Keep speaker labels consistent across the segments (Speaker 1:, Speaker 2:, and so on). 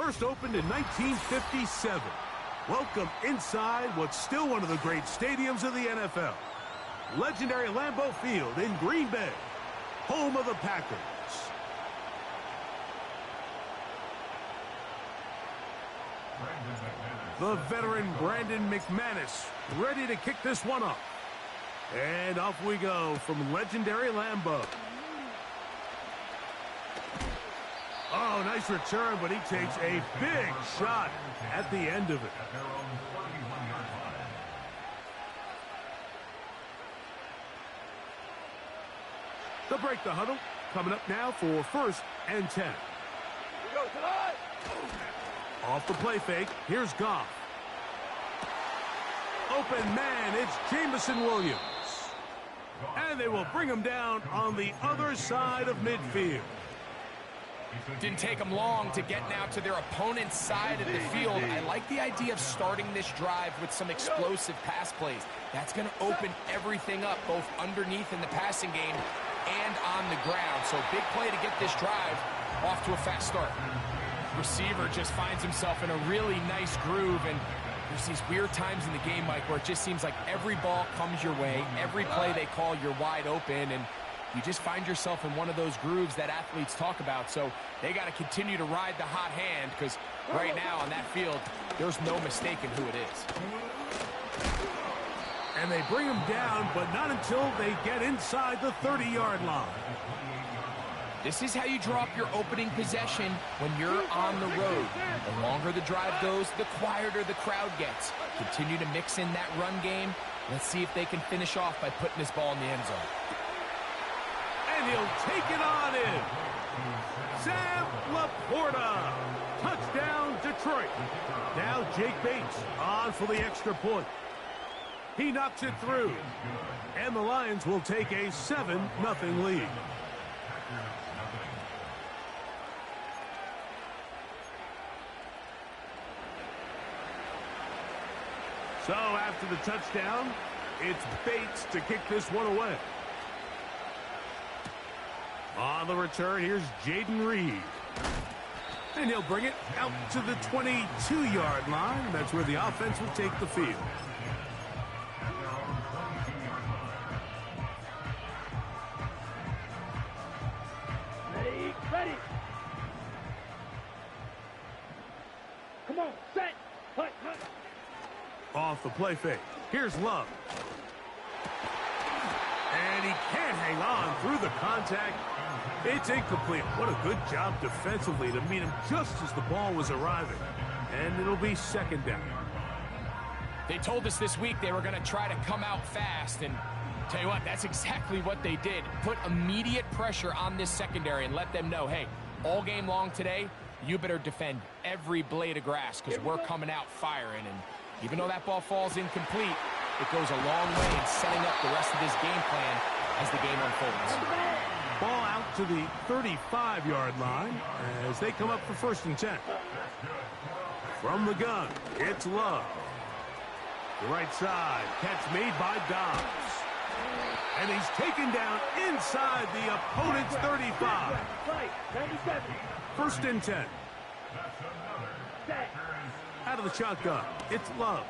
Speaker 1: First opened in 1957. Welcome inside what's still one of the great stadiums of the NFL. Legendary Lambeau Field in Green Bay, home of the Packers. The veteran Brandon McManus ready to kick this one off. And off we go from legendary Lambeau. Oh, nice return, but he takes a big shot at the end of it. They'll break the huddle. Coming up now for 1st and 10. Off the play fake, here's Goff. Open man, it's Jamison Williams. And they will bring him down on the other side of midfield.
Speaker 2: Didn't take them long to get now to their opponent's side of the field. I like the idea of starting this drive with some explosive pass plays. That's going to open everything up, both underneath in the passing game and on the ground. So big play to get this drive off to a fast start. Receiver just finds himself in a really nice groove, and there's these weird times in the game, Mike, where it just seems like every ball comes your way, every play they call, you're wide open, and you just find yourself in one of those grooves that athletes talk about. So they got to continue to ride the hot hand, because right now on that field, there's no mistaking who it is.
Speaker 1: And they bring him down, but not until they get inside the 30-yard line.
Speaker 2: This is how you drop your opening possession when you're on the road. The longer the drive goes, the quieter the crowd gets. Continue to mix in that run game. Let's see if they can finish off by putting this ball in the end zone.
Speaker 1: And he'll take it on in. Sam Laporta. Touchdown, Detroit. Now Jake Bates on for the extra point. He knocks it through. And the Lions will take a 7-0 lead. So after the touchdown, it's Bates to kick this one away. On the return, here's Jaden Reed. And he'll bring it out to the 22-yard line. That's where the offense will take the field.
Speaker 3: Ready. Come on, set. Hut.
Speaker 1: Off the play fake. Here's Love. And he can't hang on through the contact. It's incomplete. What a good job defensively to meet him just as the ball was arriving. And it'll be 2nd down.
Speaker 2: They told us this week they were going to try to come out fast, and tell you what, that's exactly what they did. Put immediate pressure on this secondary and let them know, hey, all game long today, you better defend every blade of grass because we're coming out firing. And even though that ball falls incomplete, it goes a long way in setting up the rest of this game plan as the game unfolds.
Speaker 1: Ball out to the 35-yard line as they come up for 1st and 10. From the gun, it's Love. The right side, catch made by Dobbs. And he's taken down inside the opponent's 35. 1st and 10. Out of the shotgun, it's Love.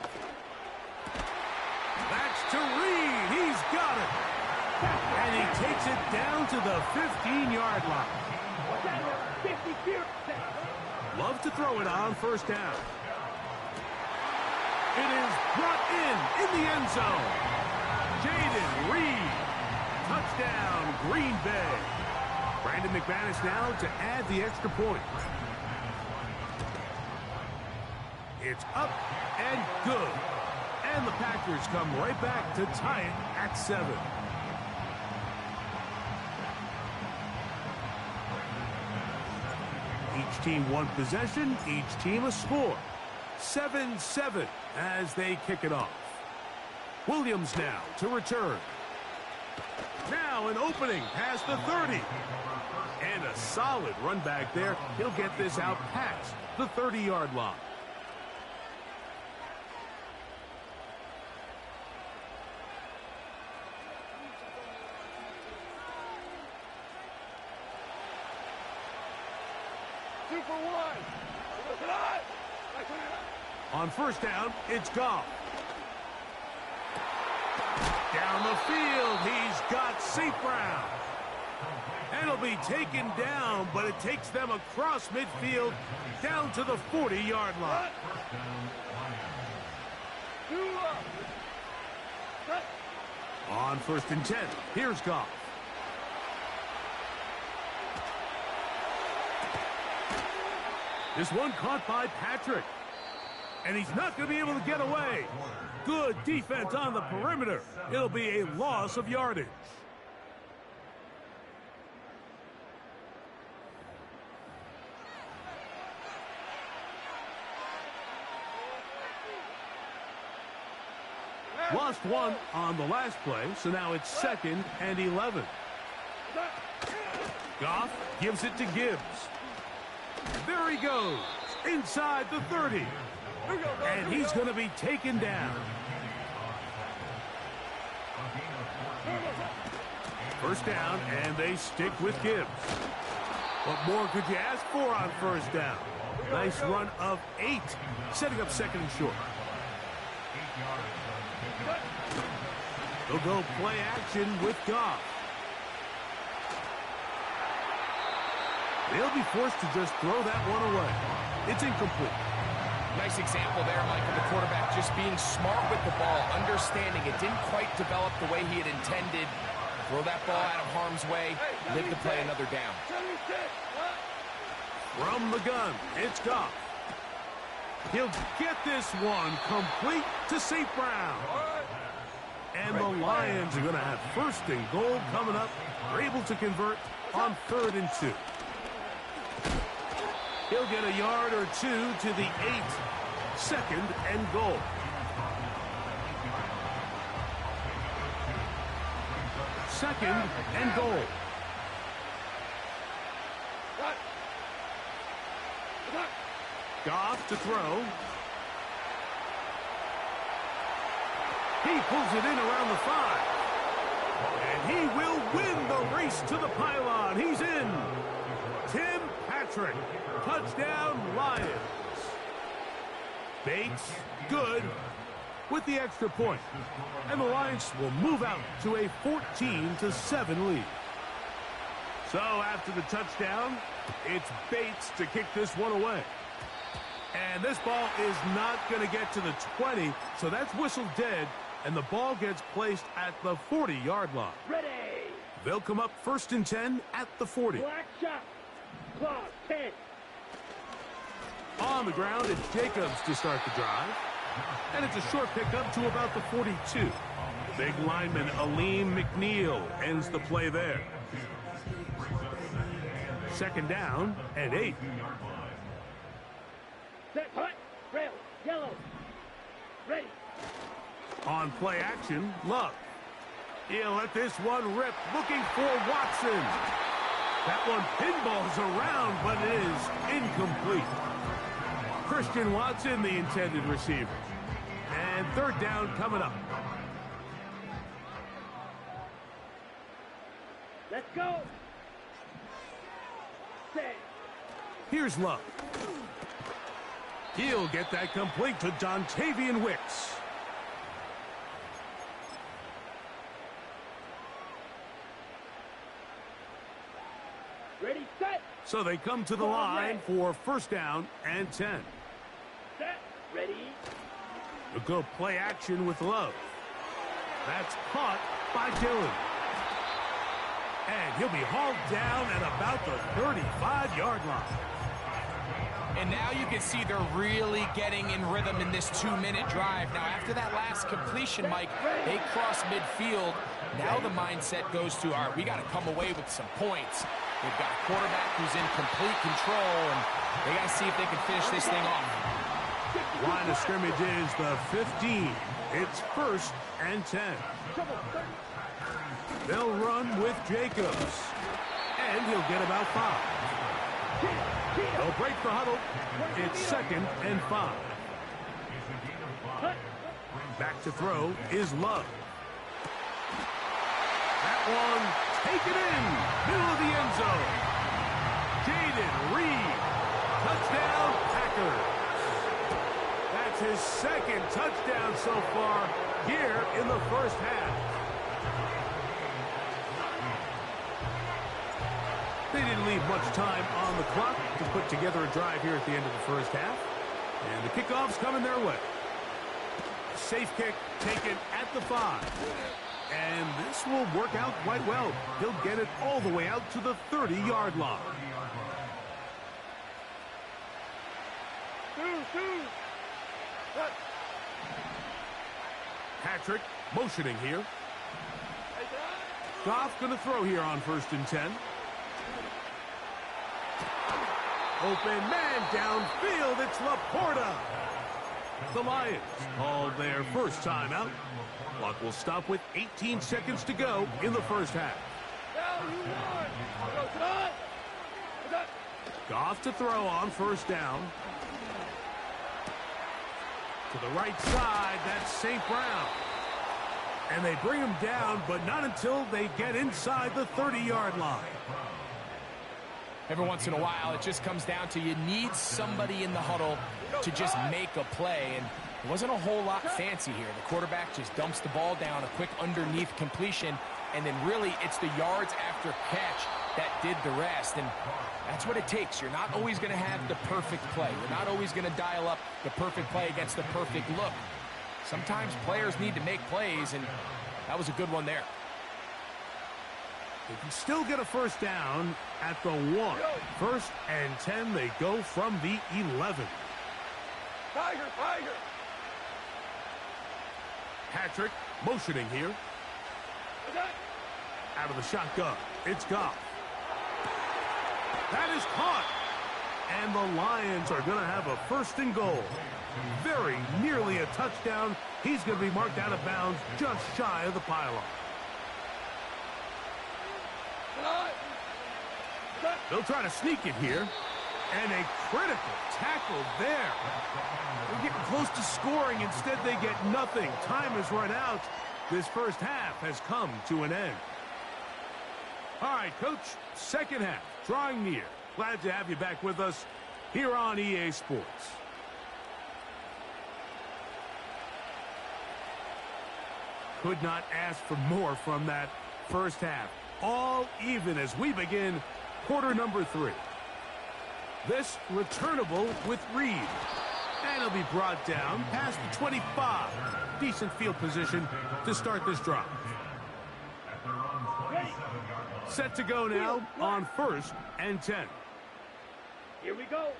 Speaker 1: That's to Reed. He's got it. And he takes it down to the 15-yard line. Love to throw it on 1st down. It is brought in the end zone. Jaden Reed. Touchdown, Green Bay. Brandon McManus now to add the extra point. It's up and good. And the Packers come right back to tie it at 7. Each team one possession, each team a score. 7-7 as they kick it off. Williams now to return. Now an opening past the 30. And a solid run back there. He'll get this out past the 30-yard line.
Speaker 3: Super one.
Speaker 1: On first down, it's Goff. Down the field, he's got St. Brown. And he'll be taken down, but it takes them across midfield down to the 40-yard line. On first and 10, here's Goff. This one caught by Patrick. And he's not going to be able to get away. Good defense on the perimeter. It'll be a loss of yardage. Lost one on the last play, so now it's 2nd and 11. Goff gives it to Gibbs. There he goes, inside the 30. And he's going to be taken down. First down, and they stick with Gibbs. What more could you ask for on first down? Nice run of 8, setting up 2nd and short. They'll go play action with Goff. They'll be forced to just throw that one away. It's incomplete.
Speaker 2: Nice example there, Mike, of the quarterback just being smart with the ball, understanding it didn't quite develop the way he had intended. Throw that ball out of harm's way, live to play another down.
Speaker 1: From the gun, it's Goff. He'll get this one complete to St. Brown. And the Lions are going to have 1st and goal coming up. They're able to convert on 3rd and 2. He'll get a yard or 2 to the 8. 2nd and goal. Second and goal. Goff to throw. He pulls it in around the 5. And he will win the race to the pylon. He's in. Tim Patrick. Touchdown, Lions. Bates, good, with the extra point. And the Lions will move out to a 14-7 lead. So after the touchdown, it's Bates to kick this one away. And this ball is not going to get to the 20, so that's whistled dead, and the ball gets placed at the 40-yard line.
Speaker 3: Ready.
Speaker 1: They'll come up 1st and 10 at the 40.
Speaker 3: Black shot. Clock 10.
Speaker 1: On the ground, it's Jacobs to start the drive. And it's a short pickup to about the 42. Big lineman Aleem McNeil ends the play there. 2nd down and 8.
Speaker 3: Set, hut, rail, yellow. Ready.
Speaker 1: On play action, Love. He'll let this one rip, looking for Watson. That one pinballs around, but it is incomplete. Christian Watson, the intended receiver. And 3rd down coming up.
Speaker 3: Let's go. Set.
Speaker 1: Here's Love. He'll get that complete to Dontavian Wicks.
Speaker 3: Ready, set.
Speaker 1: So they come to the line for 1st down and 10.
Speaker 3: Set. Ready.
Speaker 1: They'll go play action with Love. That's caught by Dillon. And he'll be hauled down at about the 35-yard line.
Speaker 2: And now you can see they're really getting in rhythm in this 2-minute drive. Now, after that last completion, Mike, they cross midfield. Now the mindset goes to, all right, we got to come away with some points. They've got a quarterback who's in complete control, and they got to see if they can finish this thing off.
Speaker 1: Line of scrimmage is the 15. It's 1st and 10. They'll run with Jacobs. And he'll get about 5. They'll break the huddle. It's 2nd and 5. Back to throw is Love. That one taken in. Middle of the end zone. Jaden Reed. Touchdown, Packers. Packers. That's his second touchdown so far here in the first half. They didn't leave much time on the clock to put together a drive here at the end of the first half. And the kickoff's coming their way. A safe kick taken at the 5. And this will work out quite well. He'll get it all the way out to the 30-yard line. Patrick motioning here. Goff going to throw here on 1st and 10. Open man downfield. It's Laporta. The Lions called their first timeout. Clock will stop with 18 seconds to go in the first half. Goff to throw on 1st down. To the right side, that's St. Brown. And they bring him down, but not until they get inside the 30-yard line.
Speaker 2: Every once in a while, it just comes down to you need somebody in the huddle to just make a play. And it wasn't a whole lot fancy here. The quarterback just dumps the ball down, a quick underneath completion, and then really it's the yards after catch that did the rest. And that's what it takes. You're not always going to have the perfect play. You're not always going to dial up the perfect play against the perfect look. Sometimes players need to make plays, and that was a good one there.
Speaker 1: They can still get a 1st down at the 1. 1st and 10, they go from the 11.
Speaker 3: Tiger!
Speaker 1: Patrick motioning here. Out of the shotgun, it's Goff. That is caught. And the Lions are going to have a 1st and goal. Very nearly a touchdown. He's going to be marked out of bounds just shy of the pylon. They'll try to sneak it here. And a critical tackle there. They're getting close to scoring. Instead, they get nothing. Time has run out. This first half has come to an end. All right, Coach, second half, drawing near. Glad to have you back with us here on EA Sports. Could not ask for more from that first half. All even as we begin quarter number 3. This returnable with Reed. And he'll be brought down past the 25. Decent field position to start this drive. Set to go now on 1st and 10.
Speaker 3: Here we go.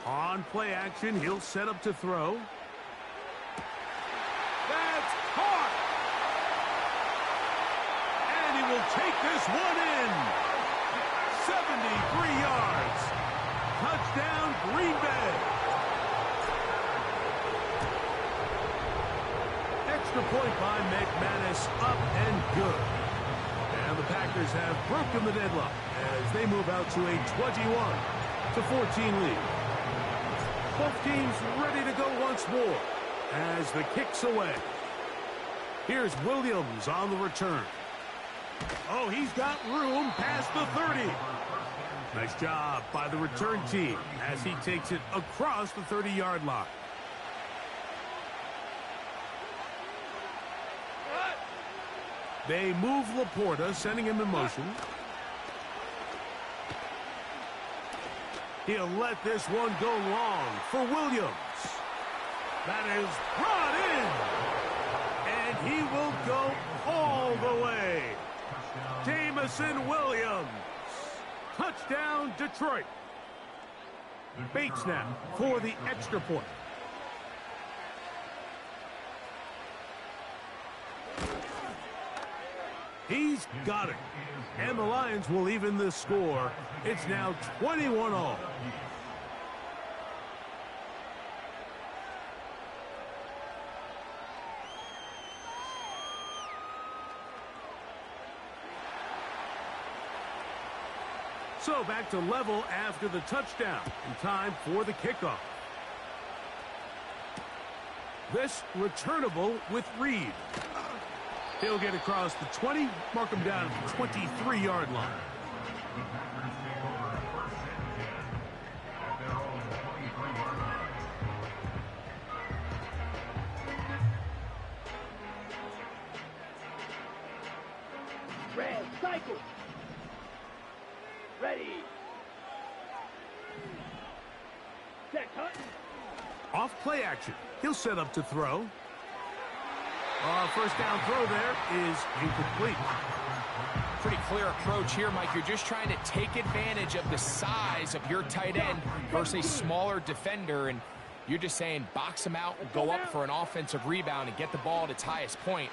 Speaker 1: On play action, he'll set up to throw. That's caught! And he will take this one in. 73 yards. Touchdown, Green Bay. Extra point by McManus, up and good. And the Packers have broken the deadlock as they move out to a 21-14 lead. Both teams ready to go once more as the kick's away. Here's Williams on the return. Oh, he's got room past the 30. Nice job by the return team as he takes it across the 30-yard line. They move Laporta, sending him in motion. He'll let this one go long for Williams. That is brought in. And he will go all the way. Jamison Williams. Touchdown, Detroit. Bates now for the extra point. He's got it. And the Lions will even the score. It's now 21-all. So back to level after the touchdown. And time for the kickoff. This returnable with Reed. He'll get across the 20, mark him down at the 23-yard line.
Speaker 3: Ready. Set, cut.
Speaker 1: Off play action. He'll set up to throw. First down throw there is incomplete.
Speaker 2: Pretty clear approach here, Mike. You're just trying to take advantage of the size of your tight end versus a smaller defender, and you're just saying box him out, go up for an offensive rebound, and get the ball at its highest point.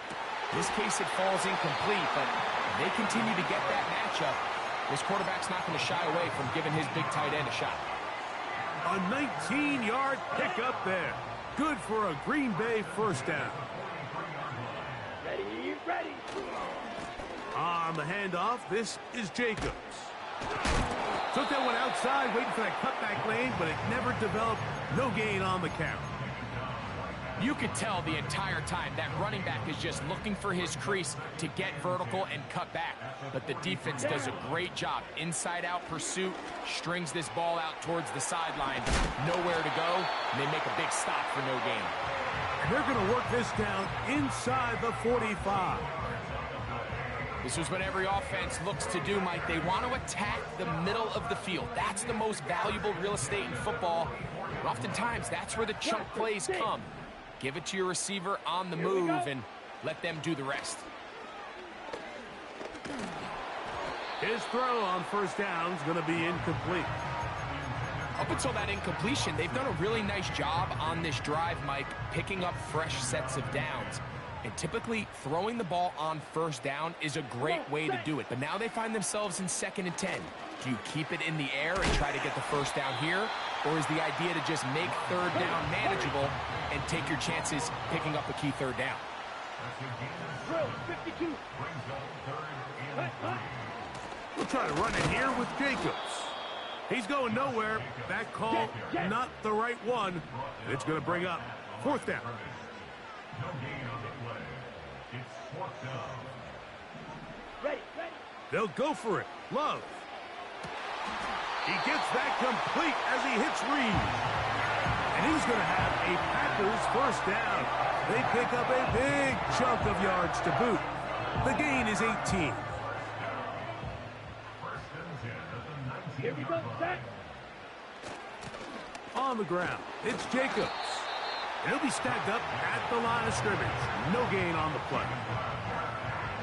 Speaker 2: In this case, it falls incomplete, but they continue to get that matchup. This quarterback's not going to shy away from giving his big tight end a shot.
Speaker 1: A 19-yard pickup there. Good for a Green Bay first down.
Speaker 3: Ready, ready.
Speaker 1: On the handoff, this is Jacobs. Took that one outside, waiting for that cutback lane, but it never developed. No gain on the count.
Speaker 2: You could tell the entire time that running back is just looking for his crease to get vertical and cut back. But the defense does a great job. Inside-out pursuit, strings this ball out towards the sideline. Nowhere to go, and they make a big stop for no gain.
Speaker 1: And they're going to work this down inside the 45.
Speaker 2: This is what every offense looks to do, Mike. They want to attack the middle of the field. That's the most valuable real estate in football. And oftentimes, that's where the chunk plays come. Give it to your receiver on the move and let them do the rest.
Speaker 1: His throw on first down is going to be incomplete.
Speaker 2: Up until that incompletion, they've done a really nice job on this drive, Mike, picking up fresh sets of downs. And typically, throwing the ball on first down is a great way to do it. But now they find themselves in 2nd and 10. Do you keep it in the air and try to get the first down here? Or is the idea to just make third down manageable and take your chances picking up a key third down?
Speaker 3: Drill, 52.
Speaker 1: We'll try to run it here with Jacobs. He's going nowhere. That call, not the right one. It's going to bring up 4th down.
Speaker 3: Ready, ready.
Speaker 1: They'll go for it. Love. He gets that complete as he hits Reed. And he's going to have a Packers first down. They pick up a big chunk of yards to boot. The gain is 18.
Speaker 3: Here we go, set.
Speaker 1: On the ground, it's Jacobs. He'll be stacked up at the line of scrimmage. No gain on the play.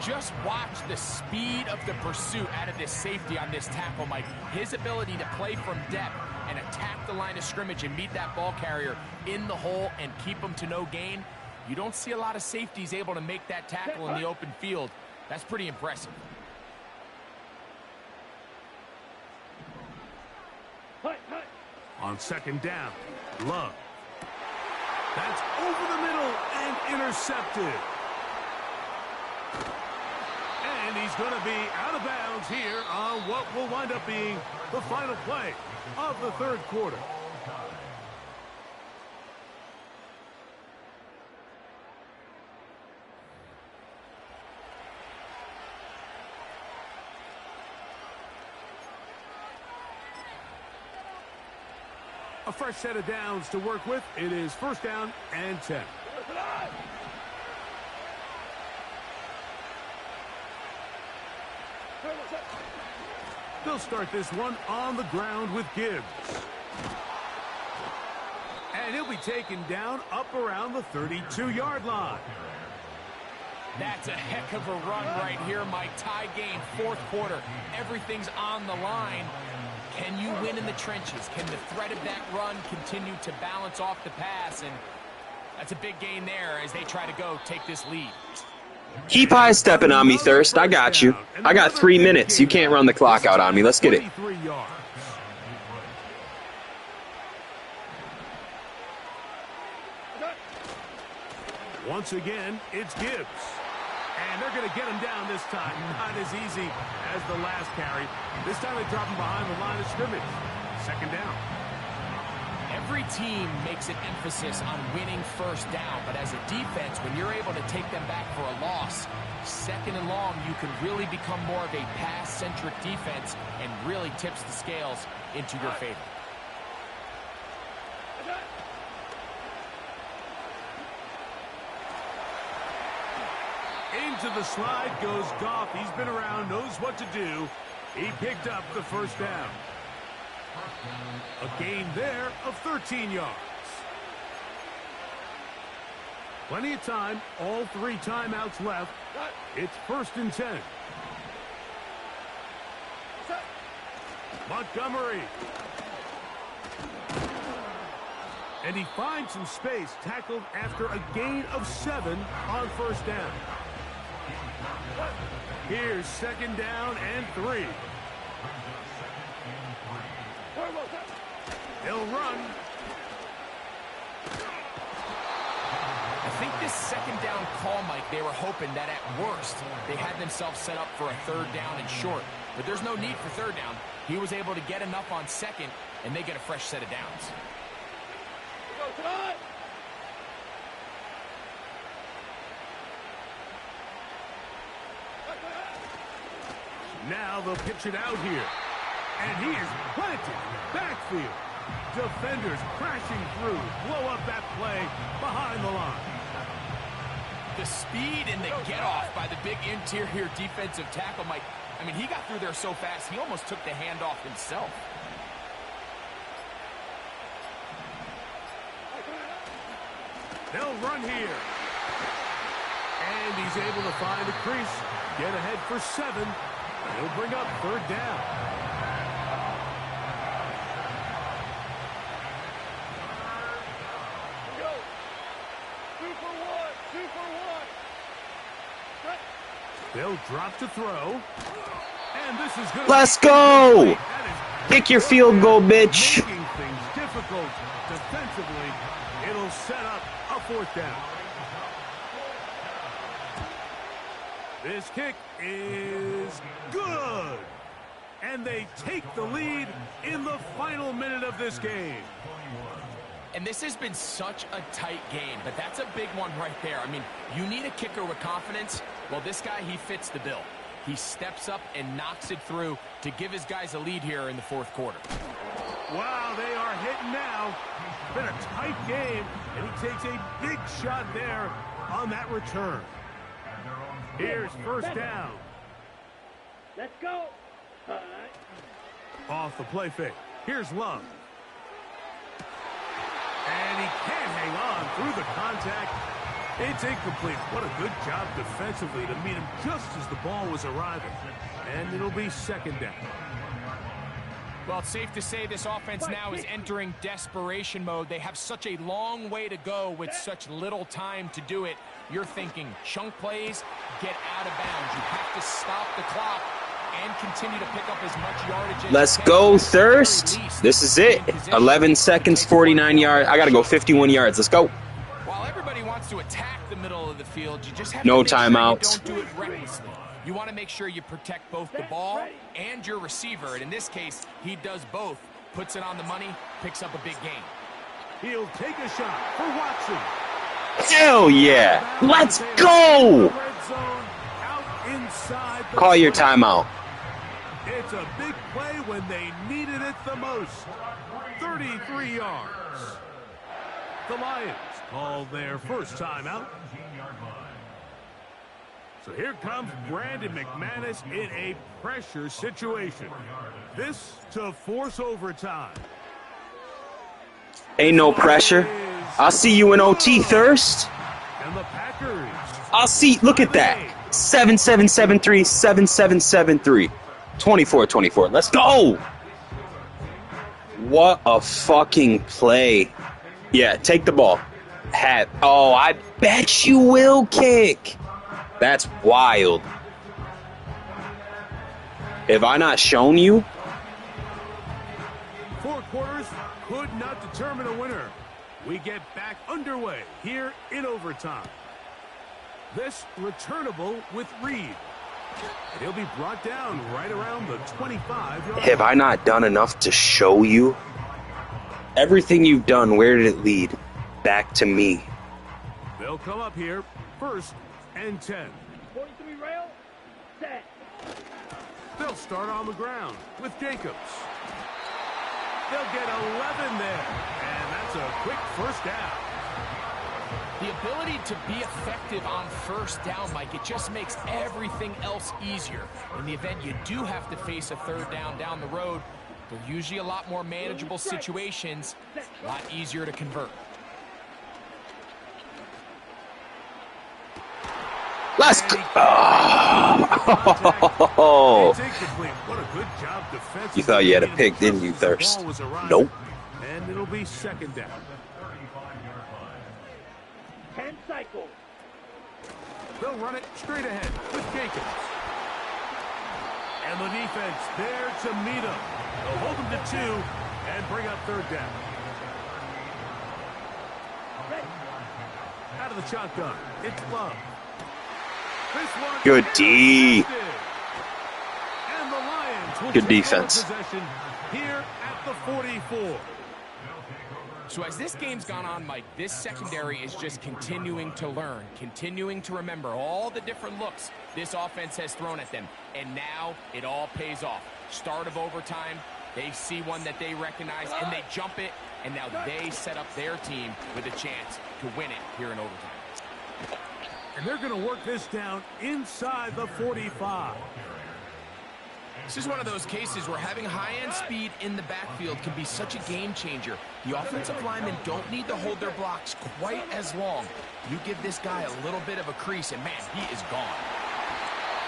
Speaker 2: Just watch the speed of the pursuit out of this safety on this tackle, Mike. His ability to play from depth and attack the line of scrimmage and meet that ball carrier in the hole and keep him to no gain. You don't see a lot of safeties able to make that tackle in the open field. That's pretty impressive.
Speaker 1: On 2nd down, Love. That's over the middle and intercepted. And he's going to be out of bounds here on what will wind up being the final play of the 3rd quarter. A fresh set of downs to work with. It is 1st down and 10. They'll start this one on the ground with Gibbs. And he'll be taken down up around the 32-yard line.
Speaker 2: That's a heck of a run right here, Mike. Tie game, 4th quarter. Everything's on the line. Can you win in the trenches? Can the threat of that run continue to balance off the pass? And that's a big gain there as they try to go take this lead.
Speaker 4: Keep high stepping on me, Thirst. I got you. I got 3 minutes. You can't run the clock out on me. Let's get it.
Speaker 1: Once again, it's Gibbs. And they're going to get him down this time. Not as easy as the last carry. This time they drop him behind the line of scrimmage. 2nd down.
Speaker 2: Every team makes an emphasis on winning first down, but as a defense, when you're able to take them back for a loss, 2nd and long, you can really become more of a pass-centric defense and really tips the scales into your favor.
Speaker 1: Into the slide goes Goff. He's been around, knows what to do. He picked up the first down. A gain there of 13 yards. Plenty of time. All 3 timeouts left. It's 1st and 10. Montgomery. And he finds some space, tackled after a gain of 7 on 1st down. Here's 2nd down and 3. They'll run.
Speaker 2: I think this 2nd down call, Mike, they were hoping that at worst they had themselves set up for a 3rd down and short. But there's no need for 3rd down. He was able to get enough on 2nd, and they get a fresh set of downs.
Speaker 1: Now they'll pitch it out here. And he is planted in the backfield. Defenders crashing through. Blow up that play behind the line.
Speaker 2: The speed and the get-off by the big interior defensive tackle, Mike. I mean, he got through there so fast, he almost took the handoff himself.
Speaker 1: They'll run here. And he's able to find a crease. Get ahead for 7. He'll bring up 3rd down.
Speaker 3: Go. 2 for 1. 2 for 1.
Speaker 1: They'll drop to throw. And this is good.
Speaker 4: Let's go! Kick your field goal, bitch.
Speaker 1: Making things difficult defensively. It'll set up a 4th down. This kick is good. And they take the lead in the final minute of this game.
Speaker 2: And this has been such a tight game, but that's a big one right there. I mean, you need a kicker with confidence. Well, this guy, he fits the bill. He steps up and knocks it through to give his guys a lead here in the 4th quarter.
Speaker 1: Wow, they are hitting now. Been a tight game, and he takes a big shot there on that return. Here's 1st down.
Speaker 3: Let's go.
Speaker 1: Off the play fake. Here's Love. And he can't hang on through the contact. It's incomplete. What a good job defensively to meet him just as the ball was arriving. And it'll be 2nd down.
Speaker 2: Well, it's safe to say this offense now is entering desperation mode. They have such a long way to go with such little time to do it. You're thinking chunk plays, get out of bounds. You have to stop the clock and continue to pick up as much yardage as
Speaker 4: Let's
Speaker 2: you
Speaker 4: go,
Speaker 2: can.
Speaker 4: Thirst. This is it. 11 seconds, 49 yards. I got to go 51 yards. Let's go.
Speaker 2: While everybody wants to attack the middle of the field, you just have
Speaker 4: No
Speaker 2: to make
Speaker 4: timeouts.
Speaker 2: sure you don't do it recklessly. You want to make sure you protect both the ball and your receiver. And in this case, he does both. Puts it on the money, picks up a big gain.
Speaker 1: He'll take a shot for Watson.
Speaker 4: Hell yeah. Let's go.
Speaker 1: Red zone, out inside the
Speaker 4: Call your
Speaker 1: 20.
Speaker 4: timeout.
Speaker 1: It's a big play when they needed it the most. 33 yards. The Lions call their first timeout. So here comes Brandon McManus in a pressure situation. This to force overtime.
Speaker 4: Ain't no pressure. I'll see you in OT, Thirst.
Speaker 1: And the Packers.
Speaker 4: I'll see. Look at that. 7773, 7773. 24-24. Let's go. What a fucking play. Yeah, take the ball. Oh, I bet you will kick. That's wild. Have I not shown you?
Speaker 1: 4 quarters could not determine a winner. We get back underway here in overtime. This returnable with Reed. And he'll be brought down right around the 25-yard
Speaker 4: Have I not done enough to show you? Everything you've done, where did it lead? Back to me.
Speaker 1: They'll come up here, 1st and 10.
Speaker 3: 43 rail. Set.
Speaker 1: They'll start on the ground with Jacobs. They'll get 11 there, and that's a quick 1st down.
Speaker 2: The ability to be effective on first down, Mike, it just makes everything else easier. In the event you do have to face a third down the road, they're usually a lot more manageable situations, a lot easier to convert.
Speaker 4: Let's go. Oh. You thought you had a pick, didn't you, Thirst? Nope.
Speaker 1: And it'll be second down.
Speaker 3: 10 cycles.
Speaker 1: They'll run it straight ahead with Jacobs. And the defense there to meet him. They'll hold him to 2 and bring up third down. Out of the shotgun, it's Love. This one
Speaker 4: Good D.
Speaker 1: And the Lions will
Speaker 4: Good
Speaker 1: take
Speaker 4: defense.
Speaker 1: over possession here at the 44.
Speaker 2: So as this game's gone on, Mike, this secondary is just continuing to learn, continuing to remember all the different looks this offense has thrown at them. And now it all pays off. Start of overtime, they see one that they recognize, and they jump it, and now they set up their team with a chance to win it here in overtime.
Speaker 1: And they're going to work this down inside the 45.
Speaker 2: This is one of those cases where having high-end speed in the backfield can be such a game changer. The offensive linemen don't need to hold their blocks quite as long. You give this guy a little bit of a crease, and man, he is gone.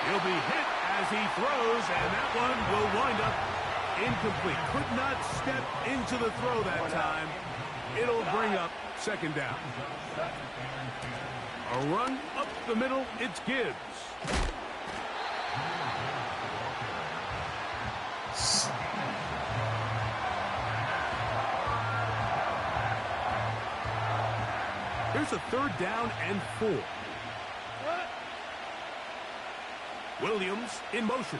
Speaker 1: He'll be hit as he throws, and that one will wind up incomplete. Could not step into the throw that time. It'll bring up second down. A run up the middle, it's Gibbs. Here's a third down and 4. Williams in motion.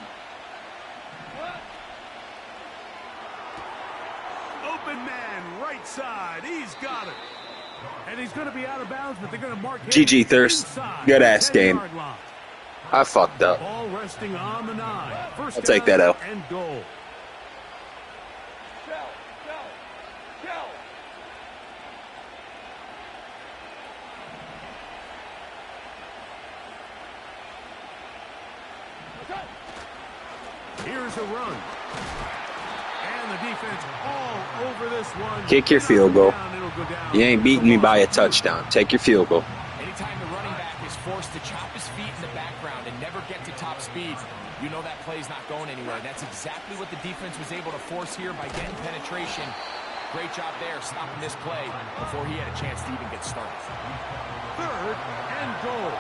Speaker 1: Open man, right side. He's got it. And he's going to be out of bounds, but they're going to mark him.
Speaker 4: GG, Thirst. Good ass game. I fucked up.
Speaker 1: Ball resting on the 9. First
Speaker 4: I'll take that
Speaker 1: down
Speaker 4: out.
Speaker 1: And goal. Here's a run. And the defense all over this one.
Speaker 4: Kick your field goal. You ain't beating me by a touchdown. Take your field goal.
Speaker 2: Anytime the running back is forced to chop his feet in the background and never get to top speed, you know that play's not going anywhere. That's exactly what the defense was able to force here by getting penetration. Great job there stopping this play before he had a chance to even get started.
Speaker 1: Third and goal.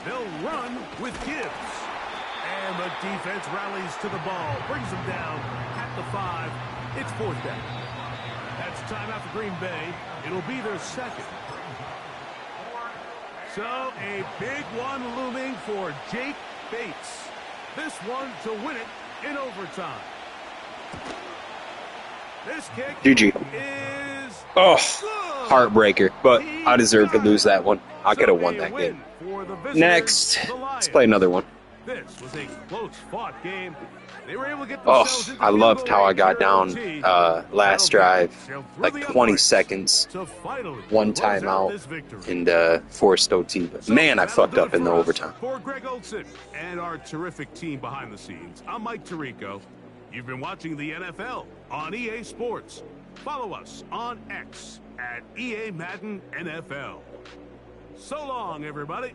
Speaker 1: They'll run with Gibbs. And the defense rallies to the ball. Brings them down at the 5. It's fourth down. That's timeout for Green Bay. It'll be their second. So a big one looming for Jake Bates. This one to win it in overtime. This kick
Speaker 4: GG.
Speaker 1: is
Speaker 4: Oh,
Speaker 1: good.
Speaker 4: heartbreaker. But I deserve to lose that one. I could have won that game. Next, let's play another one.
Speaker 1: This was a close-fought game. They were able to get
Speaker 4: Oh,
Speaker 1: themselves into
Speaker 4: I
Speaker 1: field
Speaker 4: loved
Speaker 1: goal
Speaker 4: how I
Speaker 1: range
Speaker 4: got
Speaker 1: here
Speaker 4: down
Speaker 1: OT.
Speaker 4: last drive,
Speaker 1: They'll through
Speaker 4: like
Speaker 1: the
Speaker 4: 20
Speaker 1: uprights
Speaker 4: seconds,
Speaker 1: to finally
Speaker 4: one
Speaker 1: close out this
Speaker 4: timeout,
Speaker 1: victory.
Speaker 4: and forced OT. But
Speaker 1: So
Speaker 4: man, I
Speaker 1: that'll
Speaker 4: fucked
Speaker 1: do
Speaker 4: up
Speaker 1: it
Speaker 4: in the
Speaker 1: for us.
Speaker 4: overtime.
Speaker 1: For Greg Olson and our terrific team behind the scenes, I'm Mike Tirico. You've been watching the NFL on EA Sports. Follow us on X at EA Madden NFL. So long, everybody.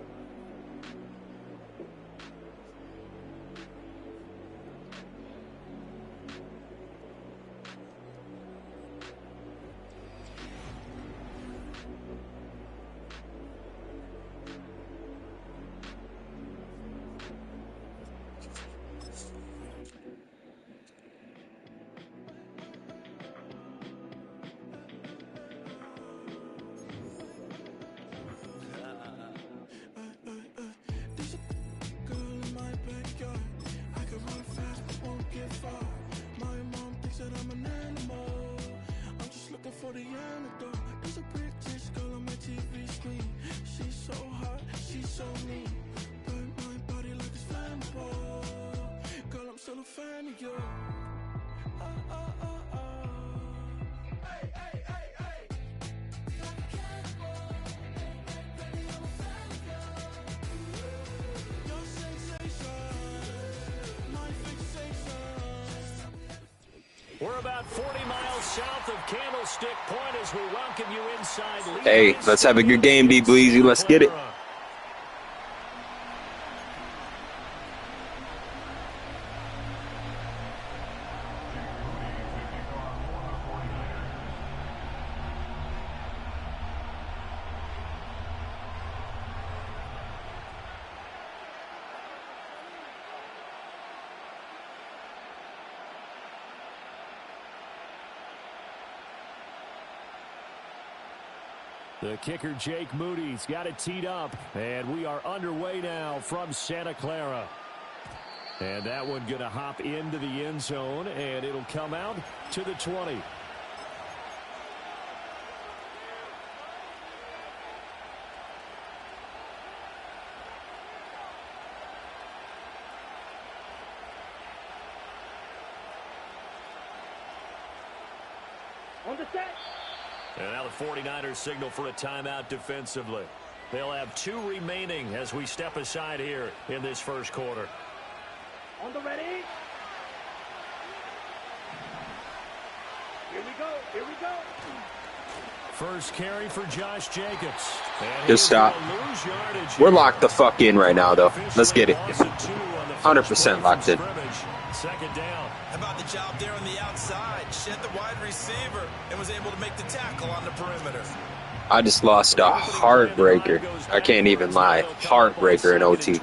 Speaker 5: We're about 40 miles south of Candlestick Point as we welcome you inside.
Speaker 4: Hey, let's have a good game, D. Bleezy. Let's get it.
Speaker 5: The kicker, Jake Moody's got it teed up, and we are underway now from Santa Clara. And that one going to hop into the end zone, and it'll come out to the 20.
Speaker 3: On the set.
Speaker 5: And now the 49ers signal for a timeout defensively. They'll have 2 remaining as we step aside here in this first quarter.
Speaker 3: On the ready. Here we go. Here we go.
Speaker 5: First carry for Josh Jacobs. And
Speaker 4: Just stop. We're locked the fuck in right now, though. Let's get it. 100% locked in.
Speaker 5: Second down.
Speaker 6: How about the job there on the outside? Shed the wide receiver and was able to make the tackle on the perimeter.
Speaker 4: I just lost a heartbreaker. I can't even lie. Heartbreaker in OT.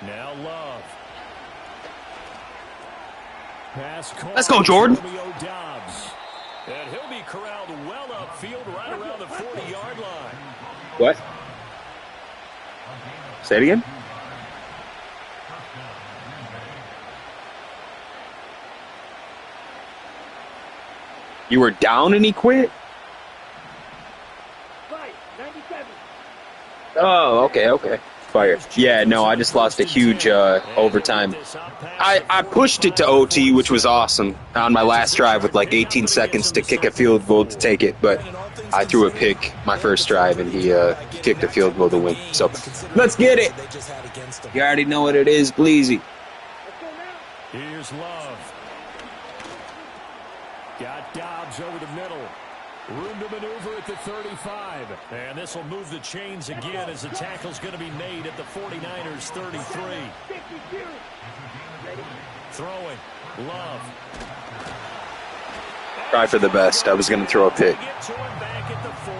Speaker 5: Now Love.
Speaker 4: Let's go, Jordan.
Speaker 5: And he'll be corralled well upfield right around the 40-yard line.
Speaker 4: What? Say it again? You were down and he quit?
Speaker 3: Right, 97.
Speaker 4: Oh, okay. Fire. Yeah, no, I just lost a huge overtime. I pushed it to OT, which was awesome, on my last drive with like 18 seconds to kick a field goal to take it, but I threw a pick my first drive, and he kicked a field goal to win. So, let's get it! You already know what it is, Bleezy.
Speaker 5: Here's Love. Got Dobbs over the middle. Room to maneuver at the 35. And this will move the chains again as the tackle's going to be made at the 49ers 33. Throwing. Love.
Speaker 4: Try for the best. I was going to throw a pick.
Speaker 5: Get to him back at the 40.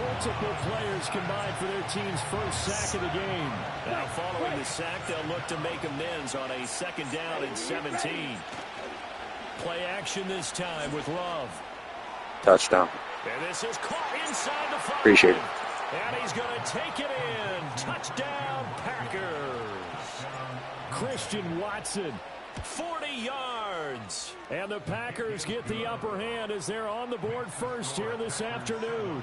Speaker 5: Multiple players combined for their team's first sack of the game. Now following the sack, they'll look to make amends on a second down and 17. Play action this time with Love.
Speaker 4: Touchdown.
Speaker 5: And this is caught inside the 5.
Speaker 4: Appreciate it.
Speaker 5: And he's going to take it in. Touchdown, Packers. Christian Watson, 40 yards. And the Packers get the upper hand as they're on the board first here this afternoon.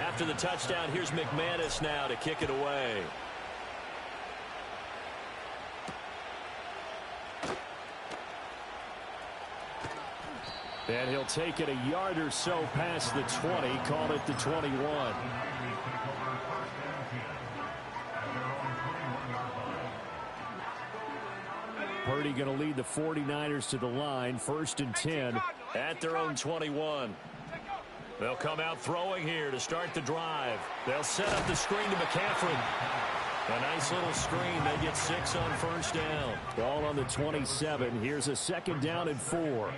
Speaker 5: After the touchdown, here's McManus now to kick it away. And he'll take it a yard or so past the 20, call it the 21. Purdy going to lead the 49ers to the line, 1st and 10 at their own 21. They'll come out throwing here to start the drive. They'll set up the screen to McCaffrey. A nice little screen. They get 6 on first down. Ball on the 27. Here's a second down and 4.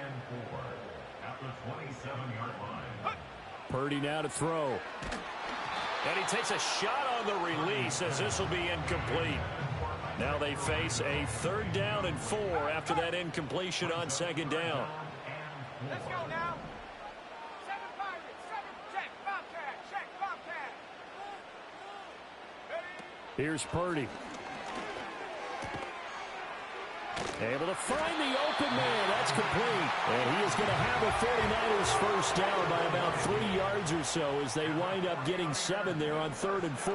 Speaker 5: Purdy now to throw. And he takes a shot on the release as this will be incomplete. Now they face a 3rd down and 4 after that incompletion on second down.
Speaker 7: Let's go now. 7 Pirates, 7 check, Bobcat, check, Bobcat.
Speaker 5: Here's Purdy. Able to find the open man. That's complete. And he is going to have a 49ers first down by about 3 yards or so as they wind up getting 7 there on 3rd and 4.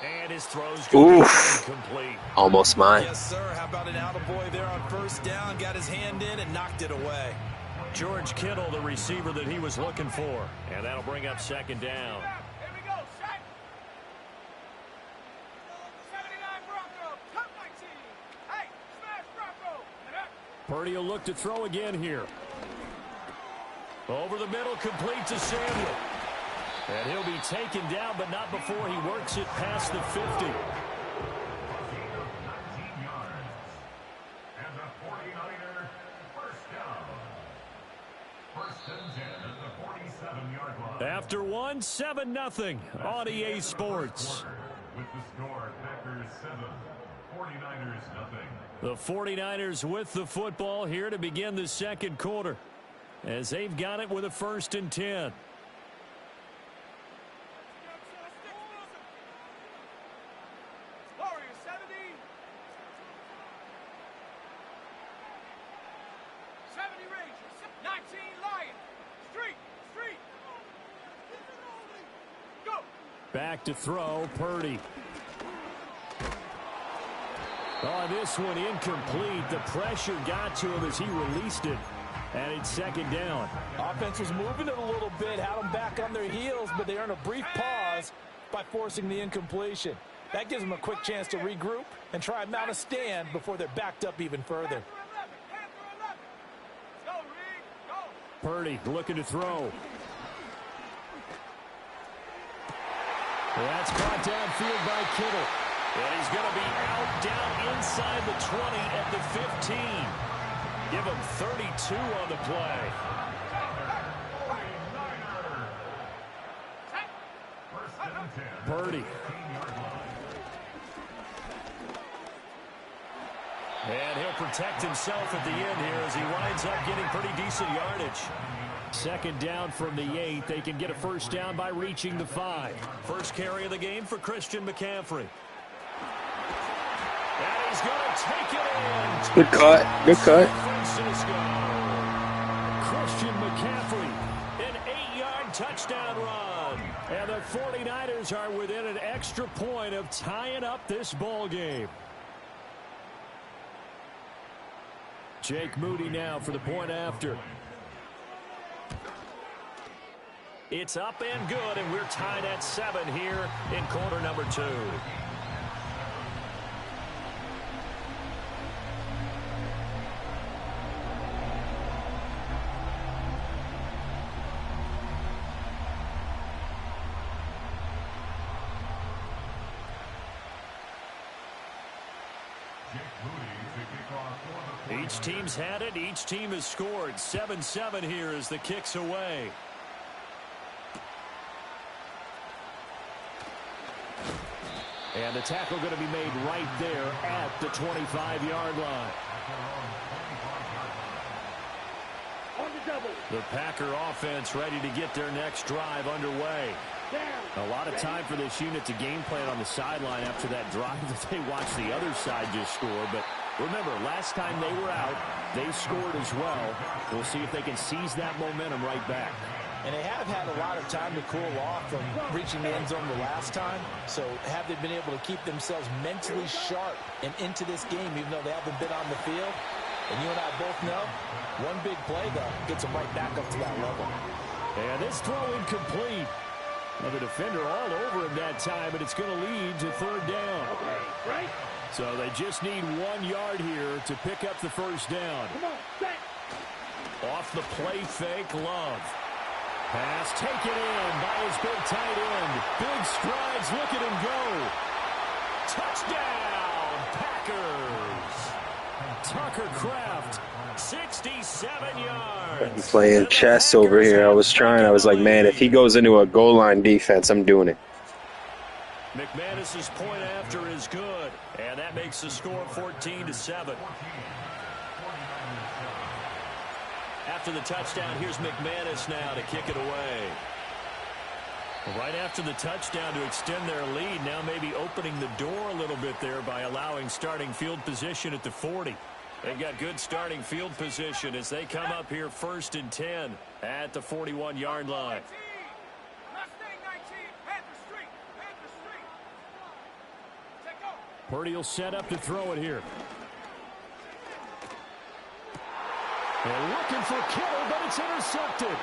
Speaker 5: And his throw's
Speaker 4: Oof.
Speaker 5: complete.
Speaker 4: Almost mine.
Speaker 6: Yes, sir. How about an attaboy there on first down? Got his hand in and knocked it away.
Speaker 5: George Kittle, the receiver that he was looking for. And that'll bring up second down.
Speaker 7: Here we go, set. 79 Bronco, top 19. Hey, smash Bronco.
Speaker 5: Purdy will look to throw again here. Over the middle, complete to Samuel. And he'll be taken down, but not before he works it past the 50. After one, 7-0 on EA Sports.
Speaker 8: With the score, Packers 7, 49ers nothing.
Speaker 5: The 49ers with the football here to begin the second quarter, as they've got it with a 1st and 10.
Speaker 7: Warriors 70. 70 Rangers. 19 Lions. Street. Go.
Speaker 5: Back to throw, Purdy. Oh, this one incomplete. The pressure got to him as he released it. And it's second down.
Speaker 9: Offense was moving it a little bit, had them back on their heels, but they earned a brief pause by forcing the incompletion. That gives them a quick chance to regroup and try and mount a stand before they're backed up even further.
Speaker 7: Go, Reed. Go.
Speaker 5: Purdy looking to throw. That's caught downfield by Kittle. And he's going to be out down inside the 20 at the 15. Give him 32 on the play. Purdy. And he'll protect himself at the end here as he winds up getting pretty decent yardage. Second down from the 8. They can get a first down by reaching the 5. First carry of the game for Christian McCaffrey. And he's going to take it in.
Speaker 4: Good cut. Good cut.
Speaker 5: Francisco. Christian McCaffrey, an 8-yard touchdown run. And the 49ers are within an extra point of tying up this ball game. Jake Moody now for the point after. It's up and good, and we're tied at 7 here in quarter number 2. Each team's had it. Each team has scored. 7-7 here as the kick's away. And the tackle going to be made right there at the 25-yard line.
Speaker 3: On the double.
Speaker 5: The Packer offense ready to get their next drive underway. A lot of time for this unit to game plan on the sideline after that drive that they watched the other side just score. But remember, last time they were out, they scored as well. We'll see if they can seize that momentum right back.
Speaker 9: And they have had a lot of time to cool off from reaching the end zone the last time. So have they been able to keep themselves mentally sharp and into this game, even though they haven't been on the field? And you and I both know, one big play, though, gets them right back up to that level.
Speaker 5: And this throw incomplete. Well, the defender all over him that time, but it's going to lead to third down.
Speaker 3: Okay, right?
Speaker 5: So they just need 1 yard here to pick up the first down.
Speaker 3: Come on, set.
Speaker 5: Off the play fake, Love. Pass taken in by his big tight end. Big strides, look at him go. Touchdown, Packers. Tucker Kraft, 67 yards.
Speaker 4: I'm playing chess over here. I was like, man, if he goes into a goal line defense, I'm doing it.
Speaker 5: McManus's point after is good, and that makes the score 14-7. After the touchdown, here's McManus now to kick it away. Right after the touchdown to extend their lead, now maybe opening the door a little bit there by allowing starting field position at the 40. They've got good starting field position as they come up here 1st and 10 at the 41-yard line.
Speaker 7: Mustang 19, Panther Street.
Speaker 5: Purdy will set up to throw it here. And looking for Kittle, but it's intercepted.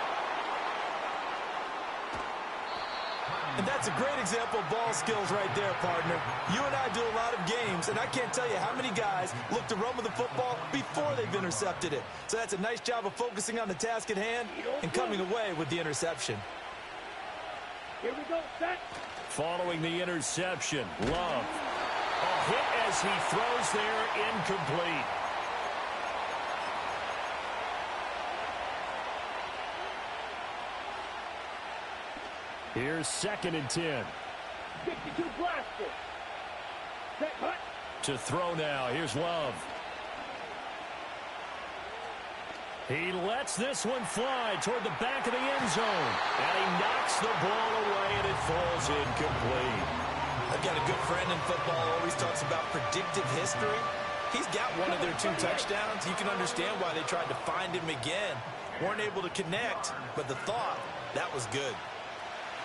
Speaker 9: And that's a great example of ball skills right there, partner. You and I do a lot of games, and I can't tell you how many guys look to run with the football before they've intercepted it. So that's a nice job of focusing on the task at hand and coming away with the interception.
Speaker 3: Here we go, set.
Speaker 5: Following the interception, Love. A hit as he throws there, incomplete. Here's 2nd and 10.
Speaker 3: 62 blaster. Set, hut.
Speaker 5: To throw now. Here's Love. He lets this one fly toward the back of the end zone. And he knocks the ball away, and it falls incomplete.
Speaker 9: I've got a good friend in football who always talks about predictive history. He's got one of their 2 touchdowns. You can understand why they tried to find him again. Weren't able to connect, but the thought, that was good.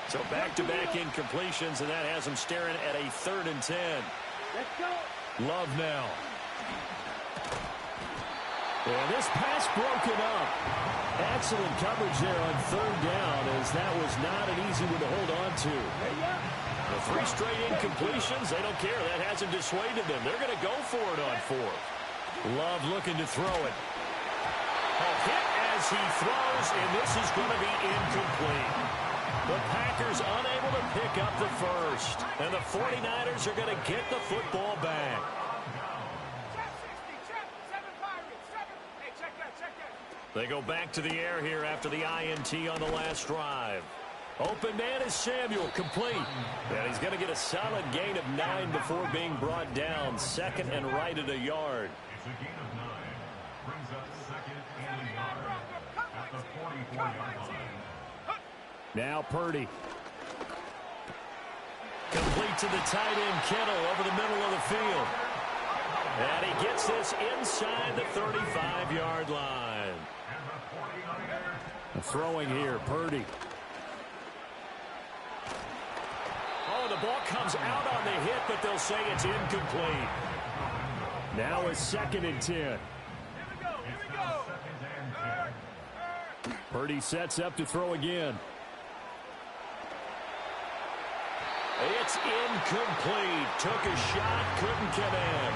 Speaker 5: So back-to-back incompletions, and that has him staring at a 3rd and 10.
Speaker 3: Let's go.
Speaker 5: Love now. And this pass broken up. Excellent coverage there on 3rd down, as that was not an easy one to hold on to. The 3 straight incompletions, they don't care. That hasn't dissuaded them. They're going to go for it on 4th. Love looking to throw it. A hit as he throws, and this is going to be incomplete. The Packers unable to pick up the first. And the 49ers are going to get the football back.
Speaker 7: Check 60, check. 7 Pirates, 7. Hey, check that, check that.
Speaker 5: They go back to the air here after the INT on the last drive. Open man is Samuel, complete. And he's going to get a solid gain of 9 before being brought down. 2nd and right at a yard.
Speaker 8: It's a gain of 9. Brings up 2nd and a yard at the 44-yard line.
Speaker 5: Now Purdy. Complete to the tight end, Kittle, over the middle of the field. And he gets this inside the 35-yard line. Throwing here, Purdy. Oh, the ball comes out on the hit, but they'll say it's incomplete. Now a 2nd and 10.
Speaker 7: Here we go.
Speaker 5: Purdy sets up to throw again. It's incomplete. Took a shot, couldn't connect.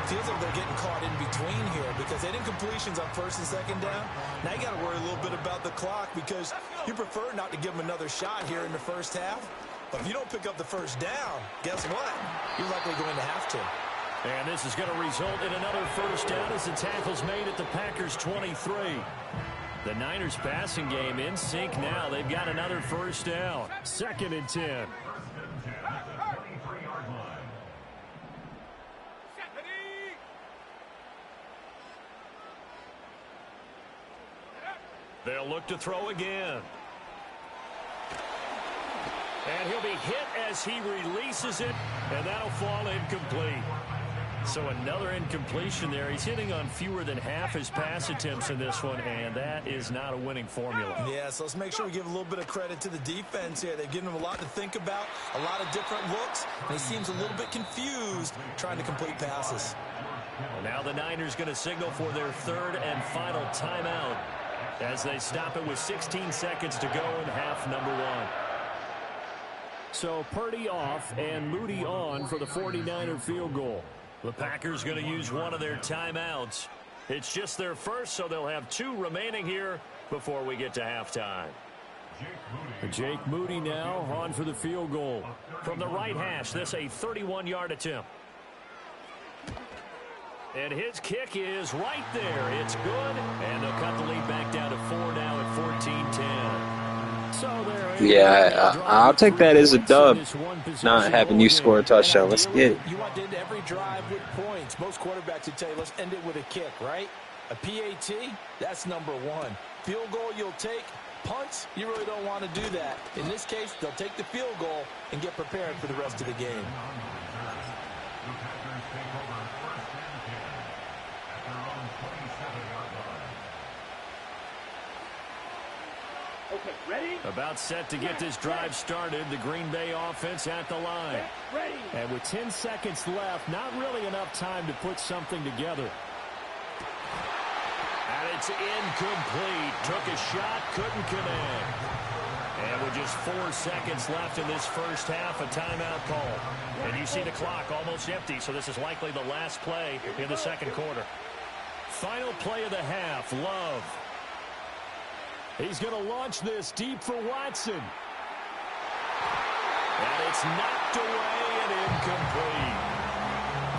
Speaker 9: Feels like they're getting caught in between here because they didn't completions on 1st and 2nd down. Now you got to worry a little bit about the clock because you prefer not to give them another shot here in the 1st half. But if you don't pick up the 1st down, guess what? You're likely going to have to.
Speaker 5: And this is going to result in another 1st down as the tackle's made at the Packers' 23. The Niners passing game in sync now. They've got another 1st down. 2nd and 10. They'll look to throw again. And he'll be hit as he releases it, and that'll fall incomplete. So another incompletion there. He's hitting on fewer than half his pass attempts in this one, and that is not a winning formula.
Speaker 9: Yeah, so let's make sure we give a little bit of credit to the defense here. They've given him a lot to think about, a lot of different looks, and he seems a little bit confused trying to complete passes.
Speaker 5: Well, now the Niners going to signal for their 3rd and final timeout as they stop it with 16 seconds to go in half number 1. So Purdy off and Moody on for the 49er field goal. The Packers going to use one of their timeouts. It's just their first, so they'll have 2 remaining here before we get to halftime. Jake Moody now on for the field goal. From the right hash, this a 31-yard attempt. And his kick is right there. It's good, and they'll cut the lead back down to 4 now at 14-10. So
Speaker 4: yeah, I'll take that as a dub, not having you score a touchdown. Let's get it.
Speaker 9: You want to end every drive with points. Most quarterbacks would tell you, let's end it with a kick, right? A PAT, that's number 1. Field goal you'll take. Punts, you really don't want to do that. In this case, they'll take the field goal and get prepared for the rest of the game.
Speaker 3: Okay, ready?
Speaker 5: About set to get this drive started. The Green Bay offense at the line.
Speaker 3: Ready.
Speaker 5: And with 10 seconds left, not really enough time to put something together. And it's incomplete. Took a shot, couldn't connect. And with just 4 seconds left in this first half, a timeout call. And you see the clock almost empty, so this is likely the last play in the second quarter. Final play of the half, Love. He's going to launch this deep for Watson. And it's knocked away and incomplete.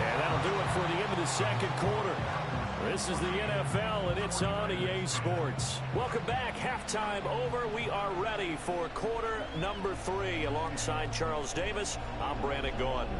Speaker 5: And that'll do it for the end of the second quarter. This is the NFL, and it's on EA Sports. Welcome back. Halftime over. We are ready for quarter number 3. Alongside Charles Davis, I'm Brandon Gordon.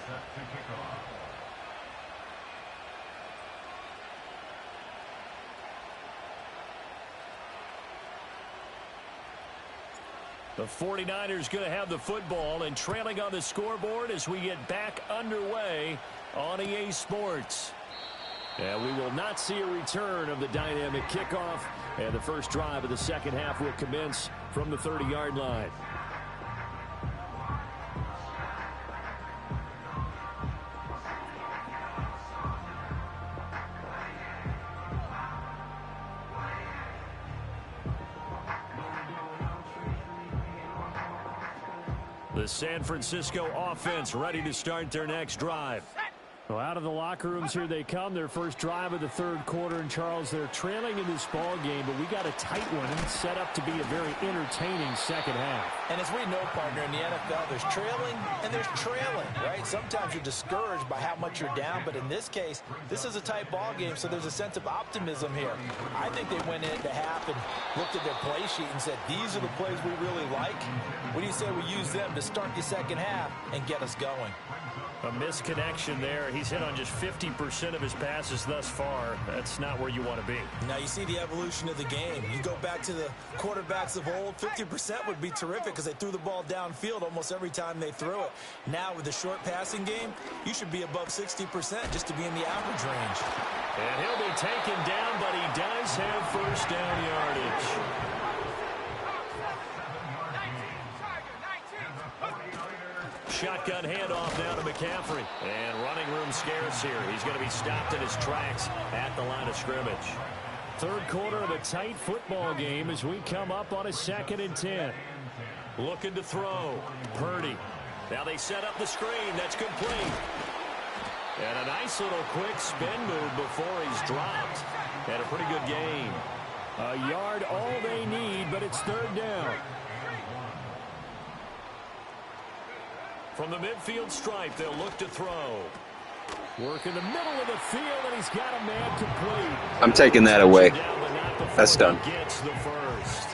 Speaker 8: Set to kick off.
Speaker 5: The 49ers going to have the football and trailing on the scoreboard as we get back underway on EA Sports. And we will not see a return of the dynamic kickoff, and the first drive of the second half will commence from the 30-yard line. The San Francisco offense ready to start their next drive. Well, out of the locker rooms here they come. Their first drive of the third quarter. And, Charles, they're trailing in this ball game, but we got a tight one set up to be a very entertaining second half.
Speaker 9: And as we know, partner, in the NFL, there's trailing and there's trailing, right? Sometimes you're discouraged by how much you're down, but in this case, this is a tight ball game, so there's a sense of optimism here. I think they went into half and looked at their play sheet and said, these are the plays we really like. What do you say we use them to start the second half and get us going?
Speaker 5: A misconnection there. He's hit on just 50% of his passes thus far. That's not where you want to be.
Speaker 9: Now you see the evolution of the game. You go back to the quarterbacks of old, 50% would be terrific because they threw the ball downfield almost every time they threw it. Now with the short passing game, you should be above 60% just to be in the average range.
Speaker 5: And he'll be taken down, but he does have first down yardage. Shotgun handoff now to McCaffrey. And running room scarce here. He's going to be stopped in his tracks at the line of scrimmage. Third quarter of a tight football game as we come up on a 2nd and 10. Looking to throw. Purdy. Now they set up the screen. That's complete. And a nice little quick spin move before he's dropped. And a pretty good gain. A yard all they need, but it's third down. From the midfield stripe, they'll look to throw. Work in the middle of the field, and he's got a man complete.
Speaker 4: I'm taking that away. That's done.
Speaker 5: Gets the first.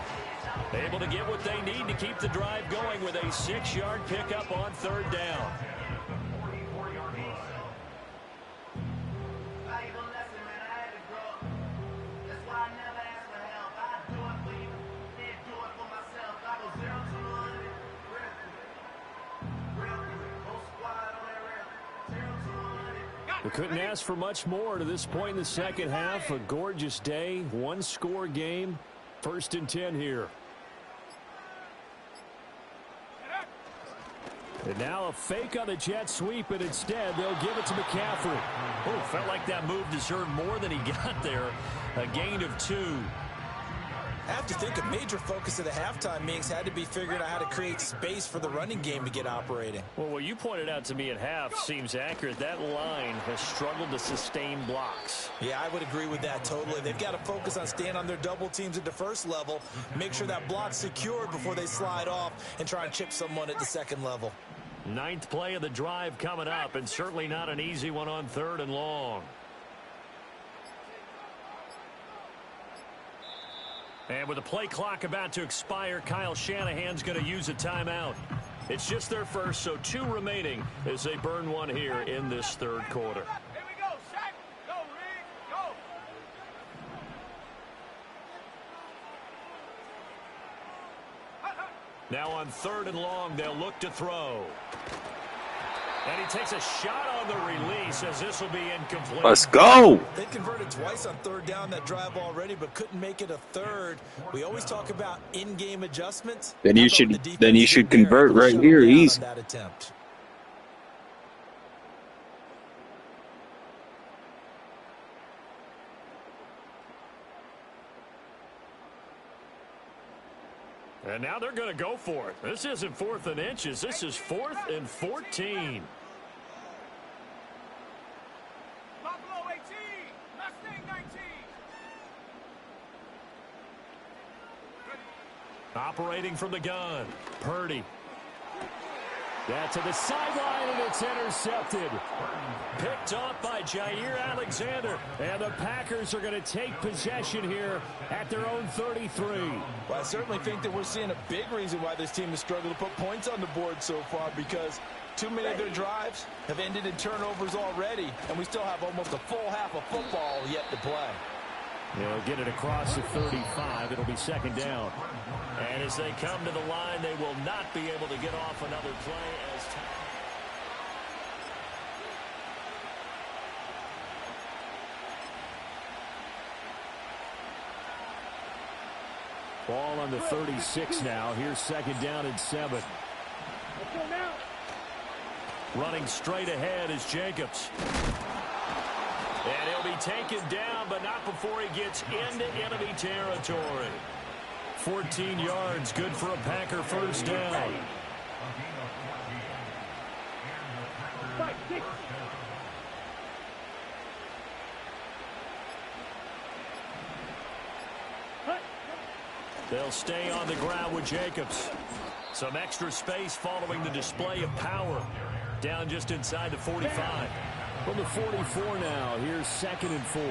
Speaker 5: Able to get what they need to keep the drive going with a 6-yard pickup on third down. We couldn't ask for much more to this point in the second half. A gorgeous day, one-score game. 1st and 10 here. And now a fake on the jet sweep, and instead they'll give it to McCaffrey. Oh, felt like that move deserved more than he got there. A gain of 2.
Speaker 9: I have to think a major focus of the halftime meetings had to be figuring out how to create space for the running game to get operating.
Speaker 5: Well, what you pointed out to me at half seems accurate. That line has struggled to sustain blocks.
Speaker 9: Yeah, I would agree with that totally. They've got to focus on staying on their double teams at the first level, make sure that block's secured before they slide off and try and chip someone at the second level.
Speaker 5: 9th play of the drive coming up, and certainly not an easy one on 3rd and long. And with the play clock about to expire, Kyle Shanahan's going to use a timeout. It's just their first, so 2 remaining as they burn one here in this third quarter.
Speaker 7: Here we go, Shaq. Go, Reed. Go.
Speaker 5: Now on 3rd and long, they'll look to throw. And he takes a shot on the release as this will be incomplete.
Speaker 4: Let's go.
Speaker 9: They converted twice on 3rd down that drive already, but couldn't make it a 3rd. We always talk about in-game adjustments.
Speaker 4: Then you should convert right here. Easy.
Speaker 9: That attempt.
Speaker 5: And now they're going to go for it. This isn't 4th and inches. This is 4th and 14.
Speaker 7: Buffalo 18. Mustang 19.
Speaker 5: Operating from the gun. Purdy. That's to the sideline, and it's intercepted. Picked off by Jair Alexander. And the Packers are going to take possession here at their own 33.
Speaker 9: Well, I certainly think that we're seeing a big reason why this team has struggled to put points on the board so far, because too many of their drives have ended in turnovers already, and we still have almost a full half of football yet to play.
Speaker 5: They'll get it across the 35. It'll be 2nd down. And as they come to the line, they will not be able to get off another play as time. Ball on the 36 now. Here's 2nd down and 7.
Speaker 3: Let's go now.
Speaker 5: Running straight ahead is Jacobs. And he'll be taken down, but not before he gets into enemy territory. 14 yards, good for a Packer 1st down. They'll stay on the ground with Jacobs. Some extra space following the display of power. Down just inside the 45. From the 44 now, here's 2nd and 4.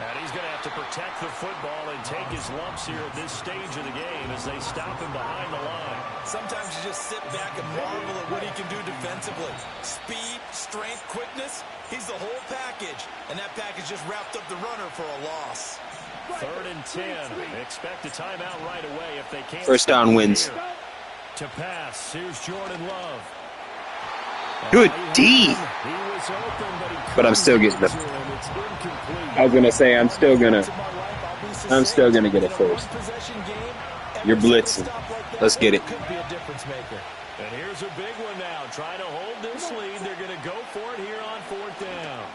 Speaker 5: And he's going to have to protect the football and take his lumps here at this stage of the game as they stop him behind the line.
Speaker 9: Sometimes you just sit back and marvel at what he can do defensively. Speed, strength, quickness, he's the whole package. And that package just wrapped up the runner for a loss.
Speaker 5: 3rd and 10. Expect a timeout right away if they can't.
Speaker 4: 1st down wins.
Speaker 5: To pass, here's Jordan Love.
Speaker 4: Good D. But I'm still getting the. I was gonna say I'm still gonna get it first. You're blitzing. Let's get it.
Speaker 5: And here's a big one now. Trying to hold this lead. They're going to go for it here on 4th down.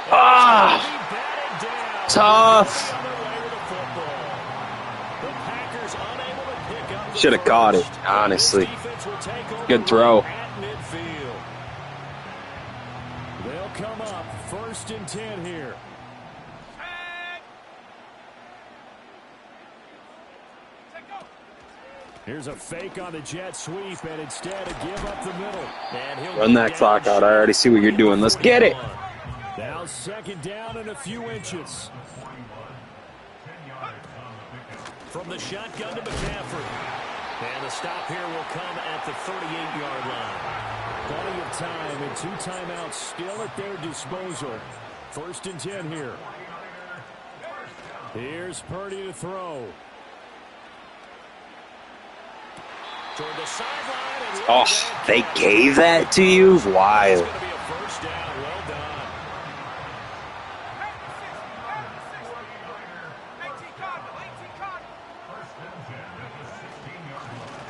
Speaker 4: Ah, tough. Should have caught it, honestly. Good throw.
Speaker 5: They'll come up 1st and 10 here. Here's a fake on the jet sweep, and instead a give up the middle. And he'll
Speaker 4: run that clock out. I already see what you're doing. Let's get it.
Speaker 5: Now 2nd down and a few inches. From the shotgun to McCaffrey. And the stop here will come at the 38-yard line. Plenty of time and 2 timeouts still at their disposal. 1st and 10 here. Here's Purdy to throw. Toward the sideline.
Speaker 4: Oh, they gave that to you? Wild.
Speaker 5: It's going to be a 1st down. Well done.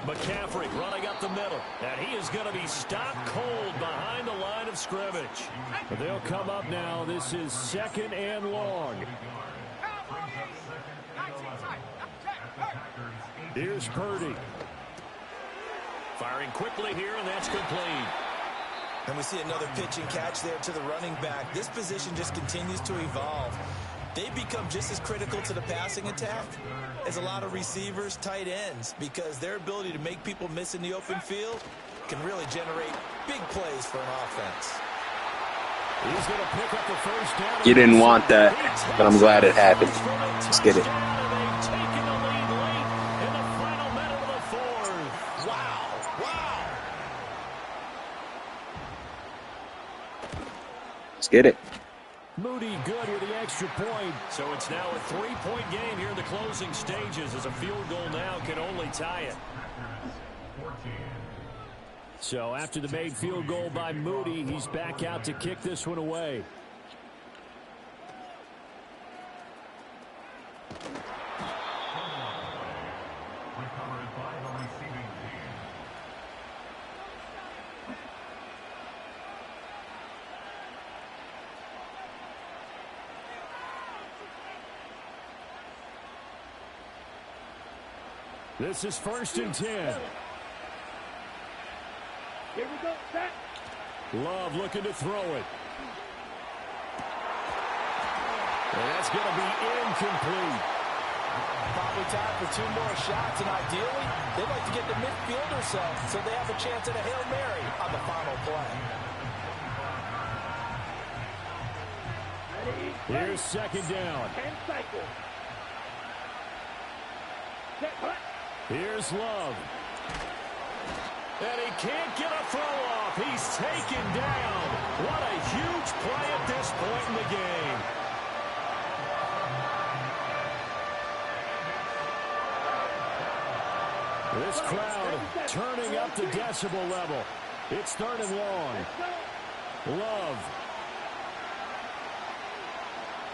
Speaker 5: McCaffrey running up the middle. And he is going to be stopped cold behind the line of scrimmage. But they'll come up now. This is 2nd and long. Here's Purdy. Firing quickly here, and that's complete.
Speaker 9: And we see another pitch and catch there to the running back. This position just continues to evolve. They become just as critical to the passing attack as a lot of receivers, tight ends, because their ability to make people miss in the open field can really generate big plays for an offense.
Speaker 5: He's going to pick up the first down.
Speaker 4: You didn't want that, but I'm glad it happened. Let's get it.
Speaker 5: They've taken the lead late in the final minute of the fourth.
Speaker 9: Wow.
Speaker 4: Let's get it.
Speaker 5: Moody good with the extra point. So it's now a 3-point game here in the closing stages as a field goal now can only tie it. So after the made field goal by Moody, he's back out to kick this one away.
Speaker 8: Recovered by the receiving team.
Speaker 5: This is 1st and 10.
Speaker 3: Here we go. Set.
Speaker 5: Love looking to throw it. And that's going to be incomplete.
Speaker 9: Probably time for 2 more shots, and ideally, they'd like to get the midfield or so they have a chance at a Hail Mary on the final play.
Speaker 5: Here's 2nd down.
Speaker 3: 10 cycles. Set. Hut.
Speaker 5: Here's Love. And he can't get a throw off. He's taken down. What a huge play at this point in the game. This crowd turning up the decibel level. It's 3rd and long. Love.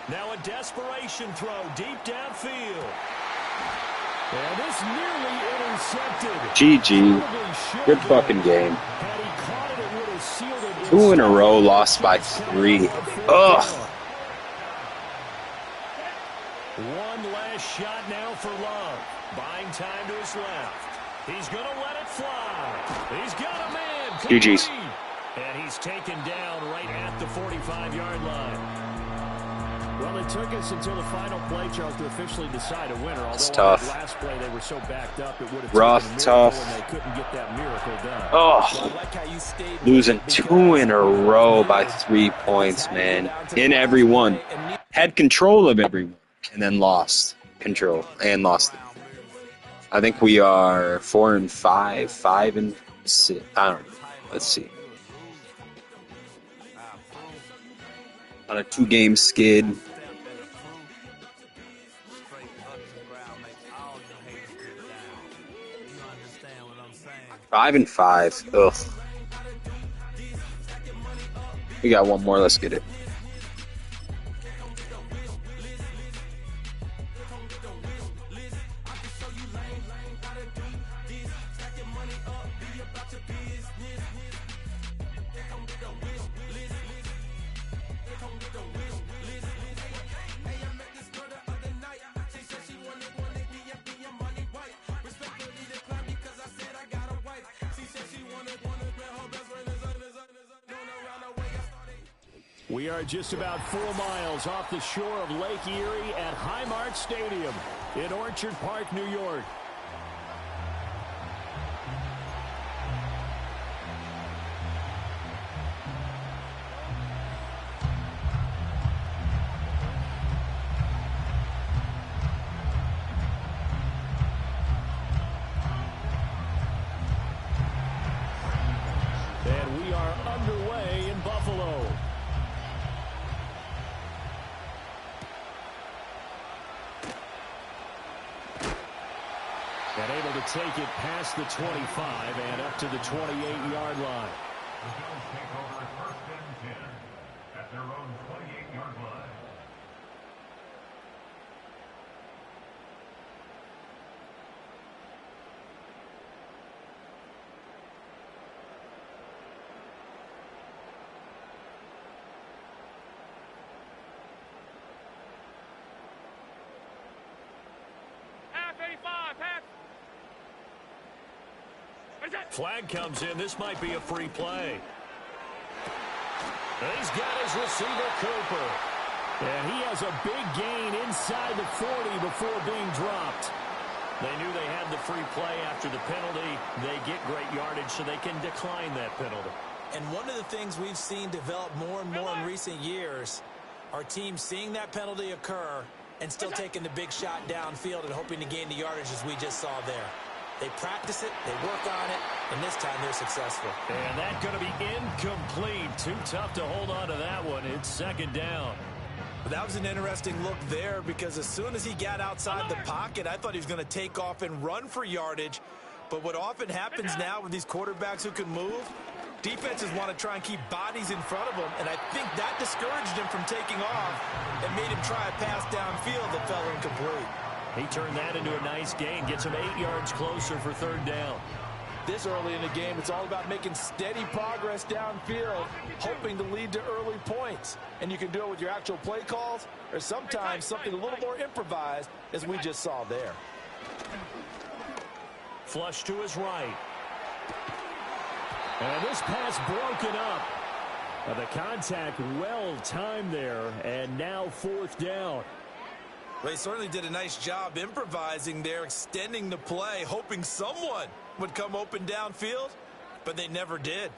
Speaker 5: Now a desperation throw deep downfield. And this nearly intercepted.
Speaker 4: GG. Good fucking game. 2 in a row, lost by 3. Ugh.
Speaker 5: One last shot now for Love. Buying time to his left. He's going to let it fly. He's got a man.
Speaker 4: GG's.
Speaker 5: And he's taken down right at the 45-yard line. Well, it took us until the final play, Charles, to officially decide a winner. Although
Speaker 4: it's tough.
Speaker 5: Last play they were so backed up, it would have
Speaker 4: rough,
Speaker 5: taken a
Speaker 4: tough.
Speaker 5: and they couldn't get that miracle done.
Speaker 4: Oh, losing 2 in a row by 3 points, man. In every one, had control of every one, and then lost control and lost it. I think we are 4 and 5, 5 and 6. I don't know. Let's see. On a 2-game skid. Five and 5. Ugh. We got one more. Let's get it.
Speaker 5: We are just about 4 miles off the shore of Lake Erie at Highmark Stadium in Orchard Park, New York. And we are underway in Buffalo. And able to take it past the 25 and up to the 28-yard line.
Speaker 8: The Bills take over 1st and 10 at their own 28-yard line.
Speaker 5: Flag comes in. This might be a free play. And he's got his receiver, Cooper. And he has a big gain inside the 40 before being dropped. They knew they had the free play after the penalty. They get great yardage so they can decline that penalty.
Speaker 9: And one of the things we've seen develop more and more in recent years are teams seeing that penalty occur and still taking the big shot downfield and hoping to gain the yardage as we just saw there. They practice it, they work on it, and this time they're successful.
Speaker 5: And that's going to be incomplete. Too tough to hold on to that one. It's second down.
Speaker 9: But that was an interesting look there because as soon as he got outside the pocket, I thought he was going to take off and run for yardage. But what often happens now with these quarterbacks who can move, defenses want to try and keep bodies in front of them, and I think that discouraged him from taking off and made him try a pass downfield that fell incomplete.
Speaker 5: He turned that into a nice gain, gets him 8 yards closer for third down.
Speaker 9: This early in the game, it's all about making steady progress downfield, hoping to lead to early points. And you can do it with your actual play calls or sometimes something a little more improvised, as we just saw there.
Speaker 5: Flush to his right. And this pass broken up. The contact well timed there, and now fourth down.
Speaker 9: Well, he certainly did a nice job improvising there, extending the play, hoping someone would come open downfield, but they never did.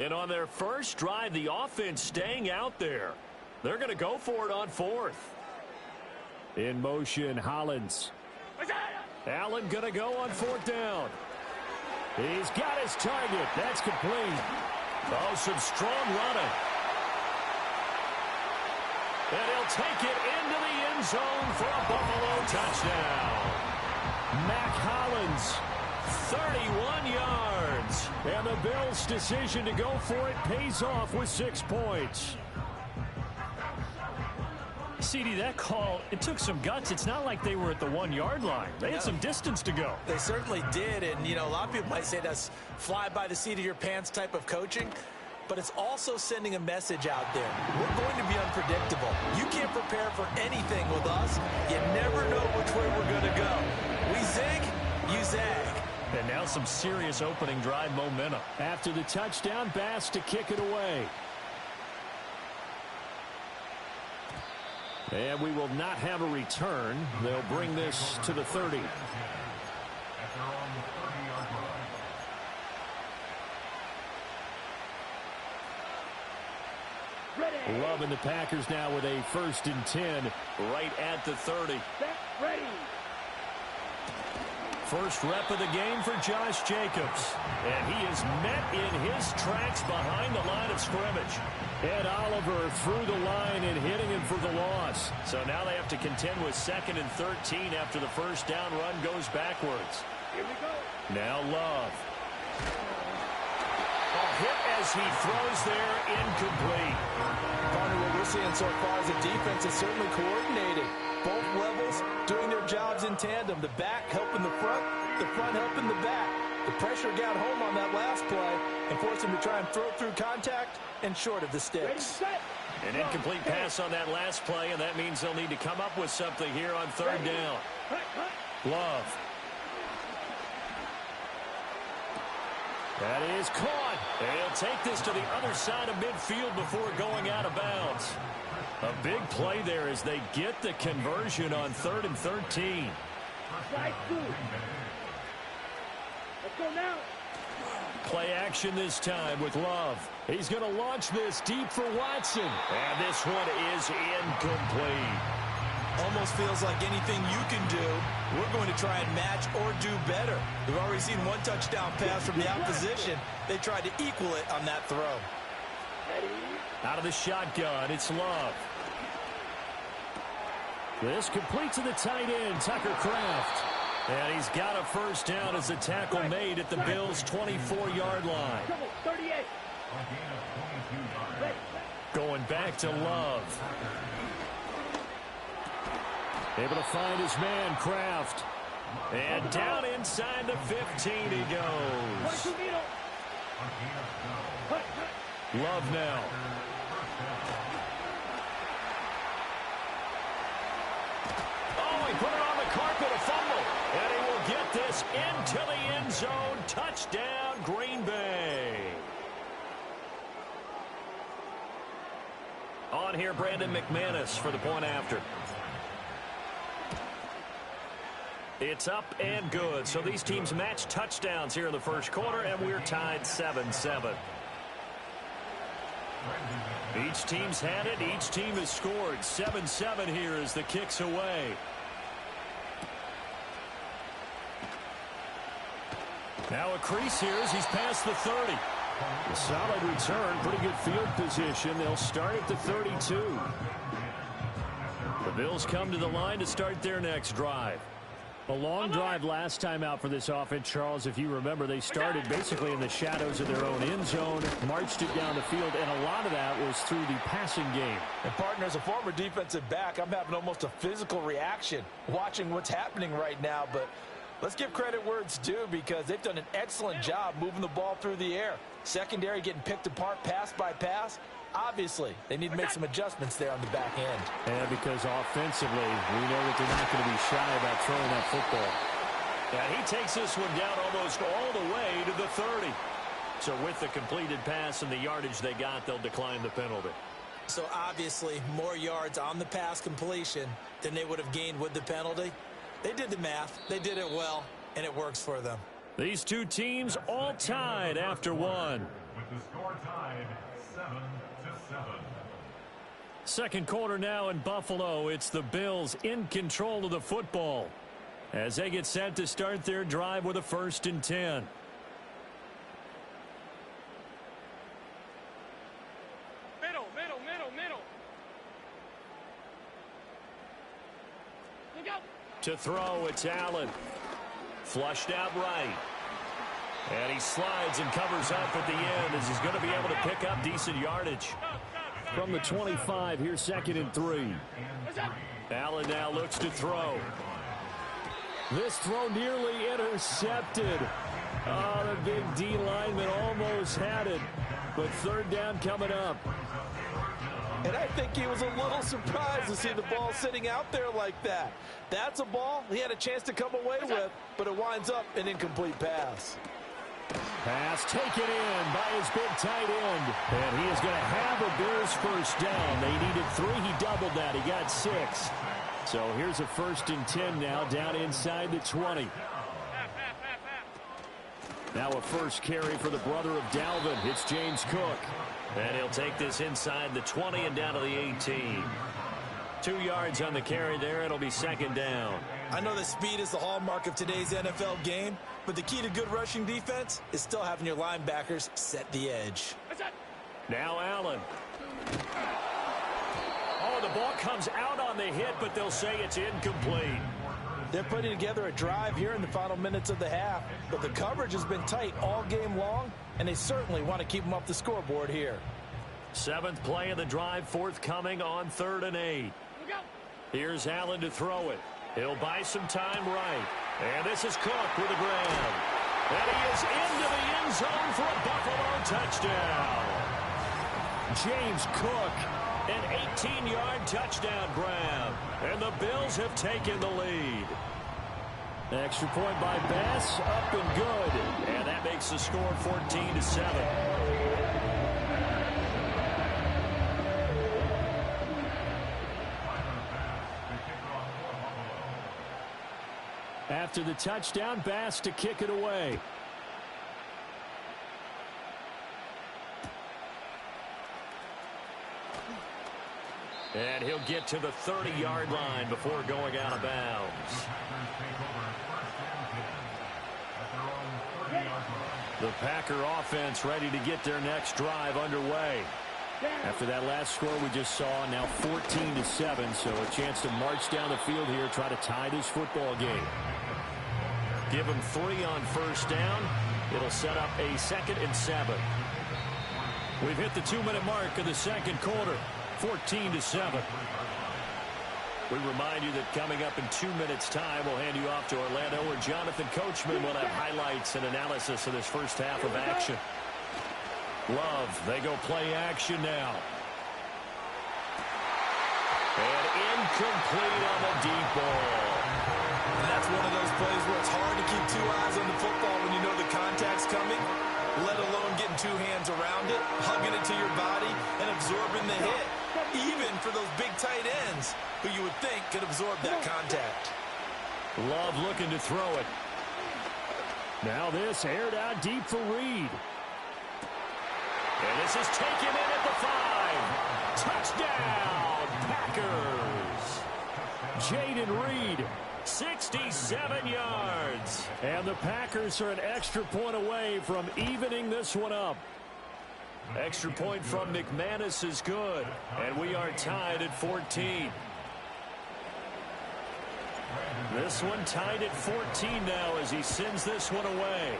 Speaker 5: And on their first drive, the offense staying out there. They're going to go for it on fourth. In motion, Hollins. Allen going to go on fourth down. He's got his target. That's complete. Oh, some strong running. And he'll take it into the end zone for a Buffalo touchdown. Mac Hollins, 31 yards. And the Bills' decision to go for it pays off with 6 points. CD, that call, it took some guts. It's not like they were at the 1-yard line. They had some distance to go.
Speaker 9: They certainly did. And, you know, a lot of people might say that's fly by the seat of your pants type of coaching. But it's also sending a message out there. We're going to be unpredictable. You can't prepare for anything with us. You never know which way we're going to go. We zig, you zag.
Speaker 5: And now some serious opening drive momentum.
Speaker 2: After the touchdown, Bass to kick it away. And we will not have a return. They'll bring this to the 30. Love and the Packers now with a 1st and 10 right at the 30.
Speaker 3: Ready.
Speaker 5: First rep of the game for Josh Jacobs. And he is met in his tracks behind the line of scrimmage.
Speaker 2: Ed Oliver through the line and hitting him for the loss.
Speaker 5: So now they have to contend with 2nd and 13 after the first down run goes backwards.
Speaker 3: Here we go.
Speaker 5: Now Love. A hit as he throws there, incomplete.
Speaker 9: Partner, what we're seeing so far is the defense is certainly coordinated. Both levels doing their jobs in tandem. The back helping the front helping the back. The pressure got home on that last play and forced him to try and throw through contact and short of the sticks.
Speaker 5: An incomplete pass on that last play, and that means they'll need to come up with something here on third down. Love.
Speaker 2: That is caught.
Speaker 5: They'll take this to the other side of midfield before going out of bounds. A big play there as they get the conversion on 3rd and 13.
Speaker 3: Side 2. Let's go now.
Speaker 5: Play action this time with Love. He's going to launch this deep for Watson. And this one is incomplete.
Speaker 9: Almost feels like anything you can do, we're going to try and match or do better. We've already seen one touchdown pass from the opposition. They tried to equal it on that throw.
Speaker 5: Out of the shotgun, it's Love.
Speaker 2: This complete to the tight end, Tucker Kraft.
Speaker 5: And he's got a first down as the tackle made at the Bills' 24-yard line. Going back to Love.
Speaker 2: Able to find his man, Kraft.
Speaker 5: And down inside the 15 he goes. Love now. Oh, he put it on the carpet, a fumble. And he will get this into the end zone. Touchdown, Green Bay. On here, Brandon McManus for the point after. It's up and good. So these teams match touchdowns here in the first quarter, and we're tied 7-7. Each team's had it. Each team has scored. 7-7 here as the kick's away. Now a crease here as he's past the 30. A solid return. Pretty good field position. They'll start at the 32. The Bills come to the line to start their next drive. A long drive last time out for this offense, Charles. If you remember, they started basically in the shadows of their own end zone, marched it down the field, and a lot of that was through the passing game.
Speaker 9: And, partner, as a former defensive back, I'm having almost a physical reaction watching what's happening right now. But let's give credit where it's due because they've done an excellent job moving the ball through the air. Secondary getting picked apart pass by pass. Obviously, they need to make some adjustments there on the back end.
Speaker 5: And because offensively, we know that they're not going to be shy about throwing that football. And he takes this one down almost all the way to the 30. So with the completed pass and the yardage they got, they'll decline the penalty.
Speaker 9: So obviously, more yards on the pass completion than they would have gained with the penalty. They did the math. They did it well, and it works for them.
Speaker 5: These two teams all tied after one.
Speaker 8: With the score tied 7-7.
Speaker 5: Second quarter now in Buffalo. It's the Bills in control of the football as they get set to start their drive with a 1st and 10.
Speaker 7: Middle. Look out.
Speaker 5: To throw, it's Allen. Flushed out right. And he slides and covers up at the end as he's going to be able to pick up decent yardage. From the 25, here's 2nd and 3. Allen now looks to throw. This throw nearly intercepted. Oh, the big D lineman almost had it. But 3rd down coming up.
Speaker 9: And I think he was a little surprised to see the ball sitting out there like that. That's a ball he had a chance to come away with, but it winds up an incomplete pass.
Speaker 5: Pass taken in by his big tight end. And he is going to have a Bills 1st down. They needed 3. He doubled that. He got 6. So here's a 1st and 10 now down inside the 20. Now a first carry for the brother of Dalvin. It's James Cook. And he'll take this inside the 20 and down to the 18. 2 yards on the carry there. It'll be 2nd down.
Speaker 9: I know that speed is the hallmark of today's NFL game, but the key to good rushing defense is still having your linebackers set the edge.
Speaker 5: Now Allen. Oh, the ball comes out on the hit, but they'll say it's incomplete.
Speaker 9: They're putting together a drive here in the final minutes of the half, but the coverage has been tight all game long, and they certainly want to keep them off the scoreboard here.
Speaker 5: 7th play of the drive forthcoming on 3rd and 8. Here's Allen to throw it. He'll buy some time right. And this is Cook with a grab. And he is into the end zone for a Buffalo touchdown. James Cook, an 18-yard touchdown grab. And the Bills have taken the lead. Extra point by Bass, up and good. And that makes the score 14-7. After the touchdown, Bass to kick it away. And he'll get to the 30-yard line before going out of bounds. The Packer offense ready to get their next drive underway. After that last score we just saw, now 14-7, so a chance to march down the field here, try to tie this football game. Give them 3 on 1st down. It'll set up a 2nd and 7. We've hit the 2-minute mark of the second quarter, 14-7. We remind you that coming up in 2 minutes' time, we'll hand you off to Orlando, where Jonathan Coachman will have highlights and analysis of this first half of action. Love, they go play action now. And incomplete on the deep ball.
Speaker 6: And that's one of those plays where it's hard to keep 2 eyes on the football when you know the contact's coming, let alone getting 2 hands around it, hugging it to your body, and absorbing the hit. Even for those big tight ends who you would think could absorb that contact.
Speaker 5: Love looking to throw it. Now this aired out deep for Reed. And this is taken in at the 5. Touchdown, Packers. Jaden Reed, 67 yards. And the Packers are an extra point away from evening this one up. Extra point from McManus is good. And we are tied at 14. This one tied at 14 now as he sends this one away.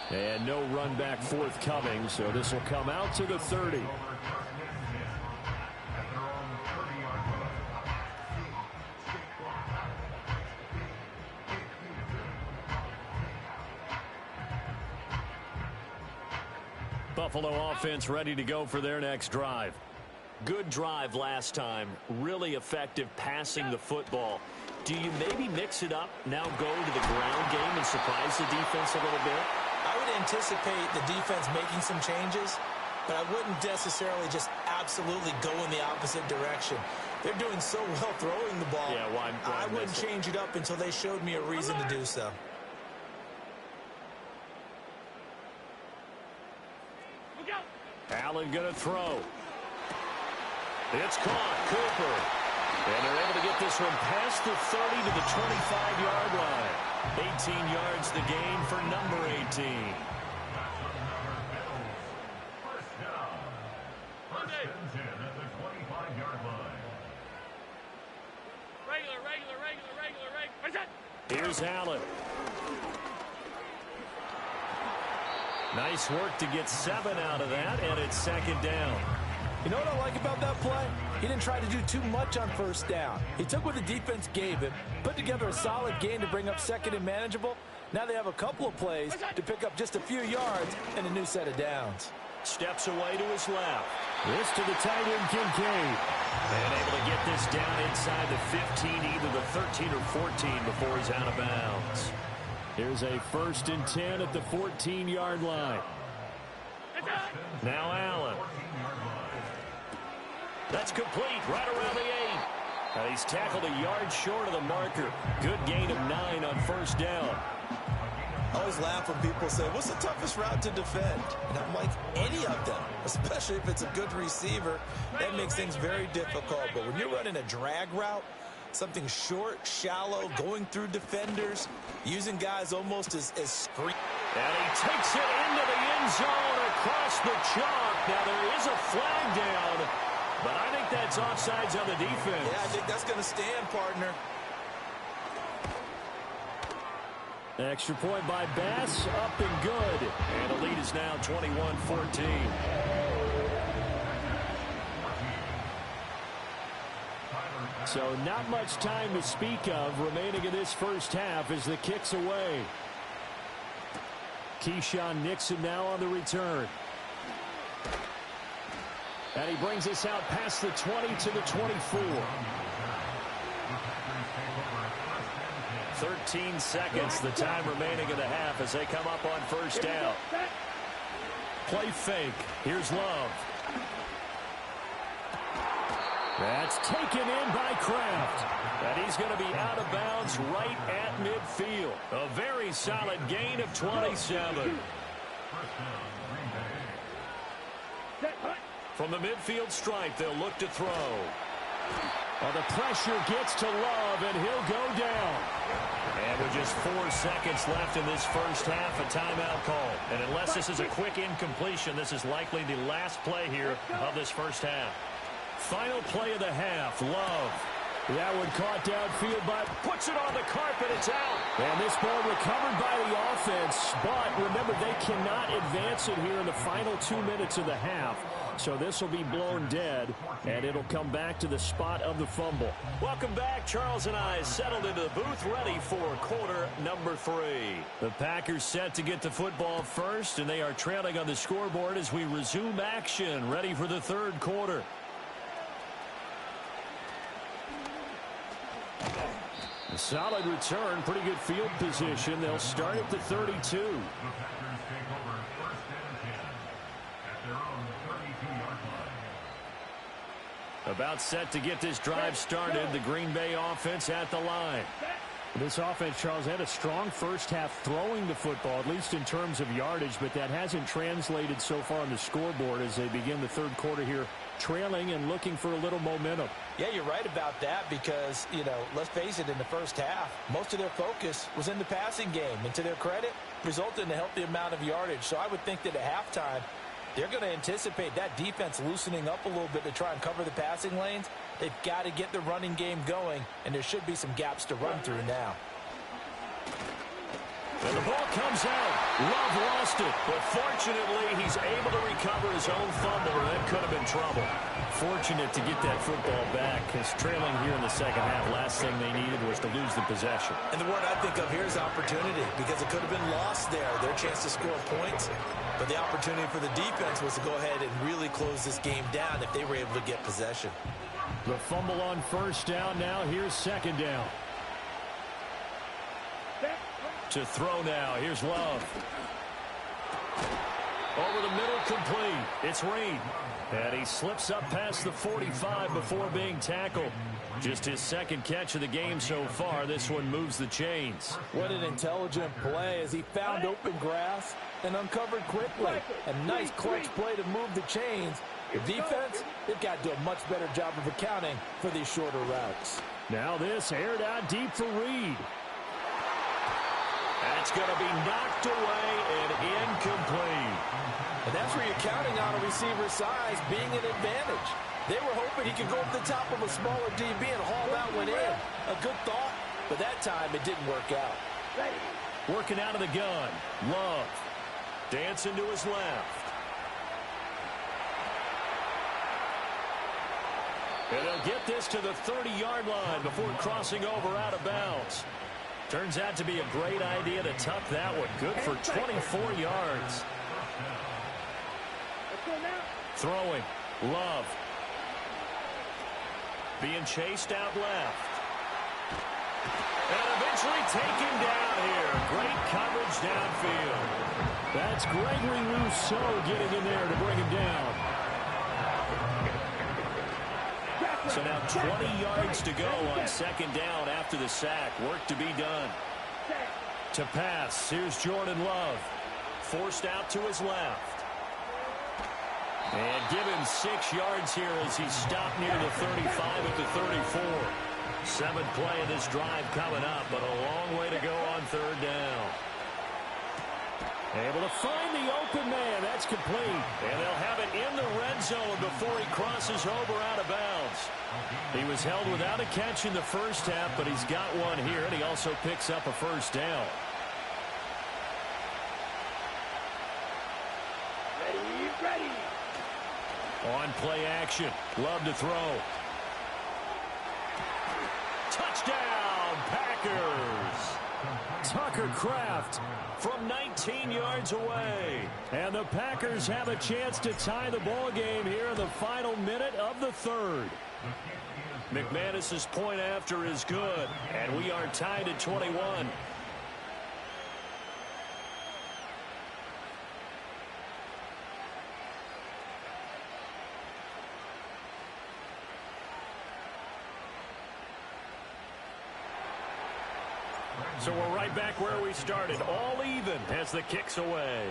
Speaker 5: And no run back forthcoming, so this will come out to the 30. Buffalo offense ready to go for their next drive. Good drive last time. Really effective passing the football. Do you maybe mix it up, now go to the ground game and surprise the defense a little bit?
Speaker 9: I would anticipate the defense making some changes, but I wouldn't necessarily just absolutely go in the opposite direction. They're doing so well throwing the ball.
Speaker 5: Yeah, why
Speaker 9: I wouldn't change it up until they showed me a reason to do so.
Speaker 5: Allen going to throw. It's caught. Cooper. And they're able to get this one past the 30 to the 25-yard line. 18 yards the gain for number 18.
Speaker 8: First down. First and 10 at the 25-yard line.
Speaker 7: Regular.
Speaker 5: Here's Allen. Nice work to get 7 out of that, and it's second down.
Speaker 9: You know what I like about that play? He didn't try to do too much on first down. He took what the defense gave him, put together a solid gain to bring up second and manageable. Now they have a couple of plays to pick up just a few yards and a new set of downs.
Speaker 5: Steps away to his left. This to the tight end, Kincaid. And able to get this down inside the 15, either the 13 or 14 before he's out of bounds. Here's a 1st and 10 at the 14-yard line. Now Allen. That's complete right around the 8. And he's tackled a yard short of the marker. Good gain of 9 on first down.
Speaker 9: I always laugh when people say, what's the toughest route to defend? And I'm like, any of them, especially if it's a good receiver. That makes things very difficult. But when you're running a drag route, something short, shallow, going through defenders, using guys almost as screen.
Speaker 5: And he takes it into the end zone across the chalk. Now there is a flag down, but I think that's offsides on the defense.
Speaker 9: Yeah, I think that's going to stand, partner.
Speaker 5: Extra point by Bass, up and good. And the lead is now 21-14. So not much time to speak of remaining in this first half as the kick's away. Keyshawn Nixon now on the return. And he brings us out past the 20 to the 24. 13 seconds, the time remaining in the half as they come up on first down. Play fake. Here's Love. That's taken in by Kraft. And he's going to be out of bounds right at midfield. A very solid gain of 27. From the midfield stripe, they'll look to throw. Well, the pressure gets to Love, and he'll go down. And with just 4 seconds left in this first half, a timeout call. And unless this is a quick incompletion, this is likely the last play here of this first half. Final play of the half, Love. That one caught downfield, but puts it on the carpet. It's out. And this ball recovered by the offense. But remember, they cannot advance it here in the final 2 minutes of the half. So this will be blown dead, and it'll come back to the spot of the fumble. Welcome back. Charles and I settled into the booth, ready for quarter number 3. The Packers set to get the football first, and they are trailing on the scoreboard as we resume action, ready for the third quarter. A solid return, pretty good field position. They'll start at the 32. A About set to get this drive started. The Green Bay offense at the line.
Speaker 10: This offense, Charles, had a strong first half throwing the football, at least in terms of yardage, but that hasn't translated so far on the scoreboard as they begin the third quarter here, trailing and looking for a little momentum.
Speaker 9: Yeah, you're right about that because, let's face it, in the first half, most of their focus was in the passing game. And to their credit, resulted in a healthy amount of yardage. So I would think that at halftime, they're going to anticipate that defense loosening up a little bit to try and cover the passing lanes. They've got to get the running game going, and there should be some gaps to run through now.
Speaker 5: And the ball comes out. Love lost it, but fortunately he's able to recover his own fumble, or that could have been trouble.
Speaker 10: Fortunate to get that football back, because trailing here in the second half, last thing they needed was to lose the possession.
Speaker 9: And the word I think of here is opportunity, because it could have been lost there, their chance to score points. But the opportunity for the defense was to go ahead and really close this game down if they were able to get possession.
Speaker 10: The fumble on first down. Now here's second down.
Speaker 5: To throw now. Here's Love. Over the middle, complete. It's Reed. And he slips up past the 45 before being tackled. Just his second catch of the game so far. This one moves the chains.
Speaker 9: What an intelligent play as he found open grass and uncovered quickly. A nice clutch play to move the chains. The defense, they've got to do a much better job of accounting for these shorter routes.
Speaker 10: Now this aired out deep for Reed.
Speaker 5: That's going to be knocked away and incomplete.
Speaker 9: And that's where you're counting on a receiver's size being an advantage. They were hoping he could go up the top of a smaller DB and haul that one in. A good thought, but that time it didn't work out.
Speaker 5: Working out of the gun. Love. Dancing to his left. And they'll get this to the 30-yard line before crossing over out of bounds. Turns out to be a great idea to tuck that one. Good for 24 yards. Throwing. Love. Being chased out left. And eventually taken down here. Great coverage downfield.
Speaker 10: That's Gregory Rousseau getting in there to bring him down.
Speaker 5: So now 20 yards to go on second down after the sack. Work to be done.
Speaker 10: To pass, here's Jordan Love.
Speaker 5: Forced out to his left. And given 6 yards here as he stopped near the 35 at the 34. 7th play of this drive coming up, but a long way to go on third down.
Speaker 10: Able to find the open man. That's complete.
Speaker 5: And they'll have it in the red zone before he crosses over out of bounds. He was held without a catch in the first half, but he's got one here, and he also picks up a first down.
Speaker 3: Ready.
Speaker 5: On play action. Love to throw. Touchdown, Packers.
Speaker 10: Tucker Kraft
Speaker 5: from 19 yards away.
Speaker 10: And the Packers have a chance to tie the ball game here in the final minute of the third.
Speaker 5: McManus's point after is good, and we are tied at 21. So we're right back where we started, all even as the kick's away.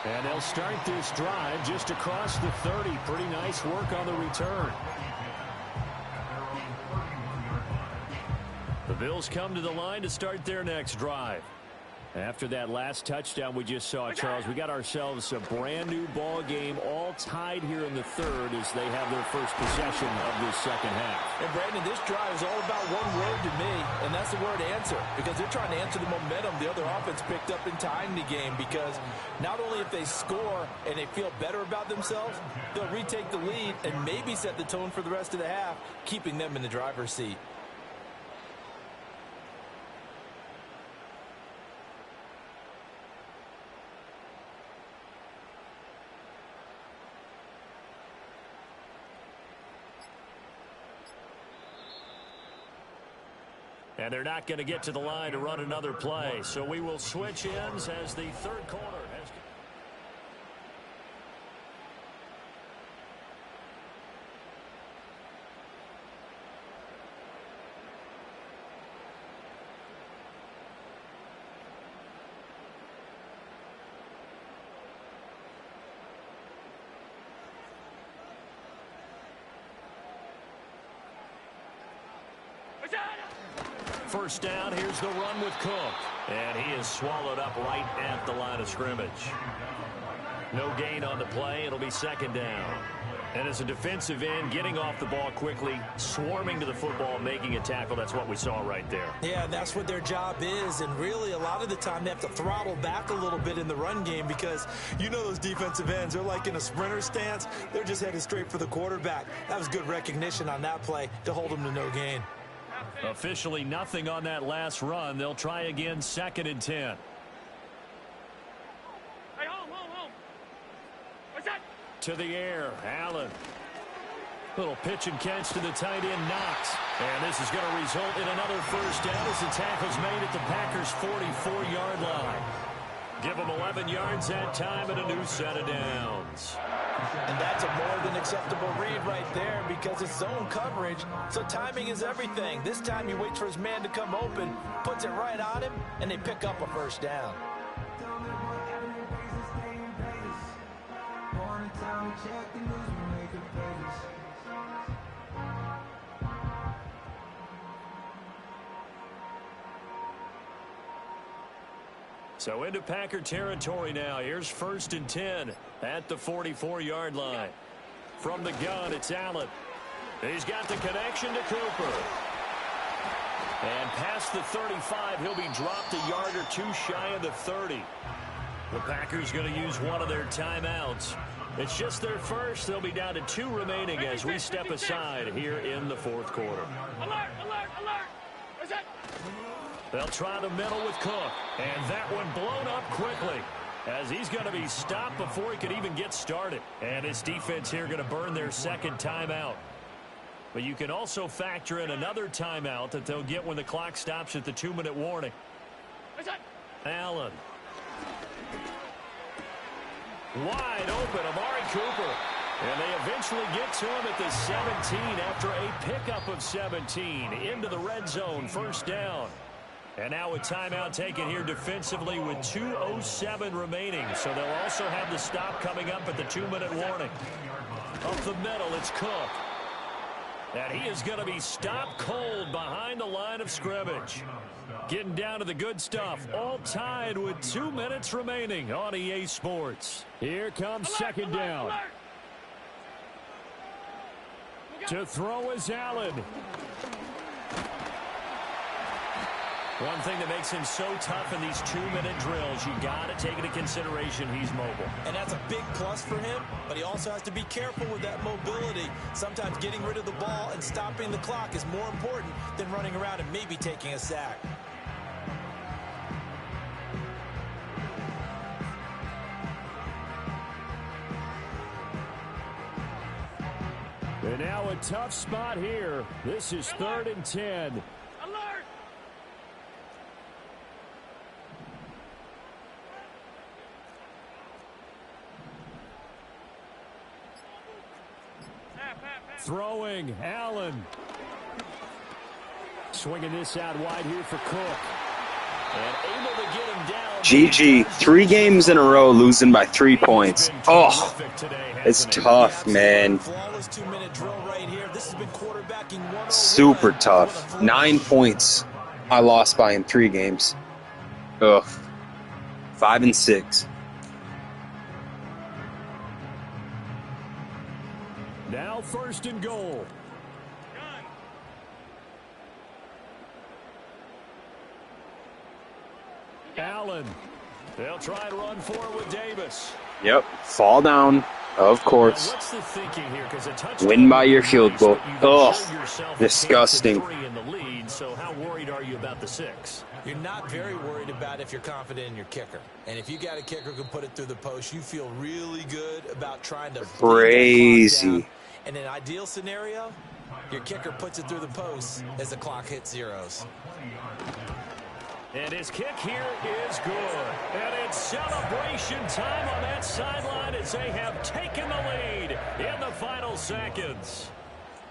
Speaker 10: And they'll start this drive just across the 30. Pretty nice work on the return.
Speaker 5: The Bills come to the line to start their next drive.
Speaker 10: After that last touchdown we just saw, Charles, we got ourselves a brand new ball game, all tied here in the third as they have their first possession of this second half.
Speaker 9: And Brandon, this drive is all about one word to me, and that's the word answer, because they're trying to answer the momentum the other offense picked up in tying the game, because not only if they score and they feel better about themselves, they'll retake the lead and maybe set the tone for the rest of the half, keeping them in the driver's seat.
Speaker 5: And they're not going to get to the line to run another play. So we will switch ends as the third quarter has... First down, here's the run with Cook. And he is swallowed up right at the line of scrimmage. No gain on the play. It'll be second down. And as a defensive end, getting off the ball quickly, swarming to the football, making a tackle, that's what we saw right there.
Speaker 9: Yeah, that's what their job is. And really, a lot of the time, they have to throttle back a little bit in the run game because you know those defensive ends, they're like in a sprinter stance. They're just headed straight for the quarterback. That was good recognition on that play to hold them to no gain.
Speaker 5: Officially nothing on that last run. They'll try again, 2nd and 10.
Speaker 7: Hey, home. What's that?
Speaker 5: To the air, Allen. Little pitch and catch to the tight end, Knox. And this is going to result in another first down as the tackle's made at the Packers' 44-yard line. Give them 11 yards that time and a new set of downs.
Speaker 9: And that's a more than acceptable read right there because it's zone coverage, so timing is everything. This time he waits for his man to come open, puts it right on him, and they pick up a first down.
Speaker 5: So into Packer territory now. Here's 1st and 10 at the 44-yard line. From the gun, it's Allen. He's got the connection to Cooper. And past the 35, he'll be dropped a yard or two shy of the 30. The Packers going to use one of their timeouts. It's just their first. They'll be down to 2 remaining as we step aside here in the 4th quarter.
Speaker 7: Alert! What's that?
Speaker 5: They'll try the middle with Cook. And that one blown up quickly as he's going to be stopped before he could even get started. And his defense here going to burn their 2nd timeout. But you can also factor in another timeout that they'll get when the clock stops at the 2-minute warning.
Speaker 7: What's that?
Speaker 5: Allen. Wide open, Amari Cooper. And they eventually get to him at the 17 after a pickup of 17 into the red zone. First down. And now a timeout taken here defensively with 2:07 remaining. So they'll also have the stop coming up at the 2-minute warning. Up the middle, it's Cook. And he is going to be stopped cold behind the line of scrimmage. Getting down to the good stuff. All tied with 2 minutes remaining on EA Sports. Here comes second down. To throw is Allen. One thing that makes him so tough in these 2-minute drills, you got to take into consideration he's mobile.
Speaker 9: And that's a big plus for him, but he also has to be careful with that mobility. Sometimes getting rid of the ball and stopping the clock is more important than running around and maybe taking a sack.
Speaker 10: And now a tough spot here. This is 3rd and 10. Throwing, Allen. Swinging this out wide here for Cook.
Speaker 5: And able to get him down.
Speaker 4: GG. 3 games in a row losing by 3 points. Oh, it's tough, man. Super tough. 9 points I lost by in 3 games. Ugh. 5 and 6.
Speaker 10: Now 1st and goal. Allen. They'll try and run for it with Davis.
Speaker 4: Yep. Fall down, of course.
Speaker 5: What's the thinking here?
Speaker 4: Win by your field goal. Ugh. Disgusting.
Speaker 5: In the lead, so how worried are you about the 6?
Speaker 9: You're not very worried about if you're confident in your kicker. And if you got a kicker who can put it through the post, you feel really good about trying to
Speaker 4: crazy.
Speaker 9: In an ideal scenario, your kicker puts it through the post as the clock hits zeros.
Speaker 5: And his kick here is good. And it's celebration time on that sideline as they have taken the lead in the final seconds.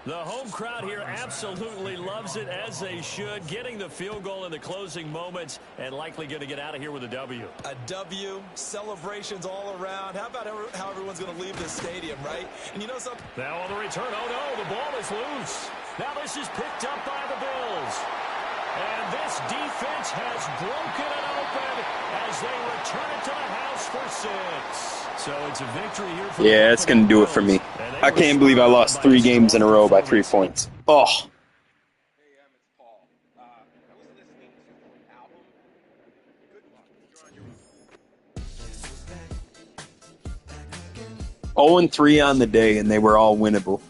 Speaker 5: The home crowd here absolutely loves it, as they should, getting the field goal in the closing moments and likely going to get out of here with a W.
Speaker 6: A W, celebrations all around. How about how everyone's going to leave this stadium, right? And you know something?
Speaker 5: Now on the return, oh no, the ball is loose. Now this is picked up by the Bills. And this defense has broken it open as they return it to the house for 6. So it's a victory here for
Speaker 4: Yeah, it's going to do it for me. I can't believe I lost 3 games in a row by 3 points. Oh.
Speaker 11: Hey, it's Paul. I was listening to an album. Good luck. You're on your own.
Speaker 4: 0-3 on the day, and they were all winnable.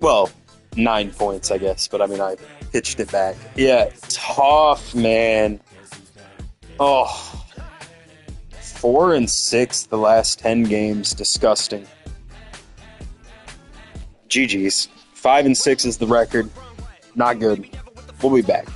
Speaker 4: Well, 9 points, I guess, but I mean, I pitched it back. Yeah, tough, man. Oh. 4-6 the last 10 games. Disgusting. GG's. 5-6 is the record. Not good. We'll be back.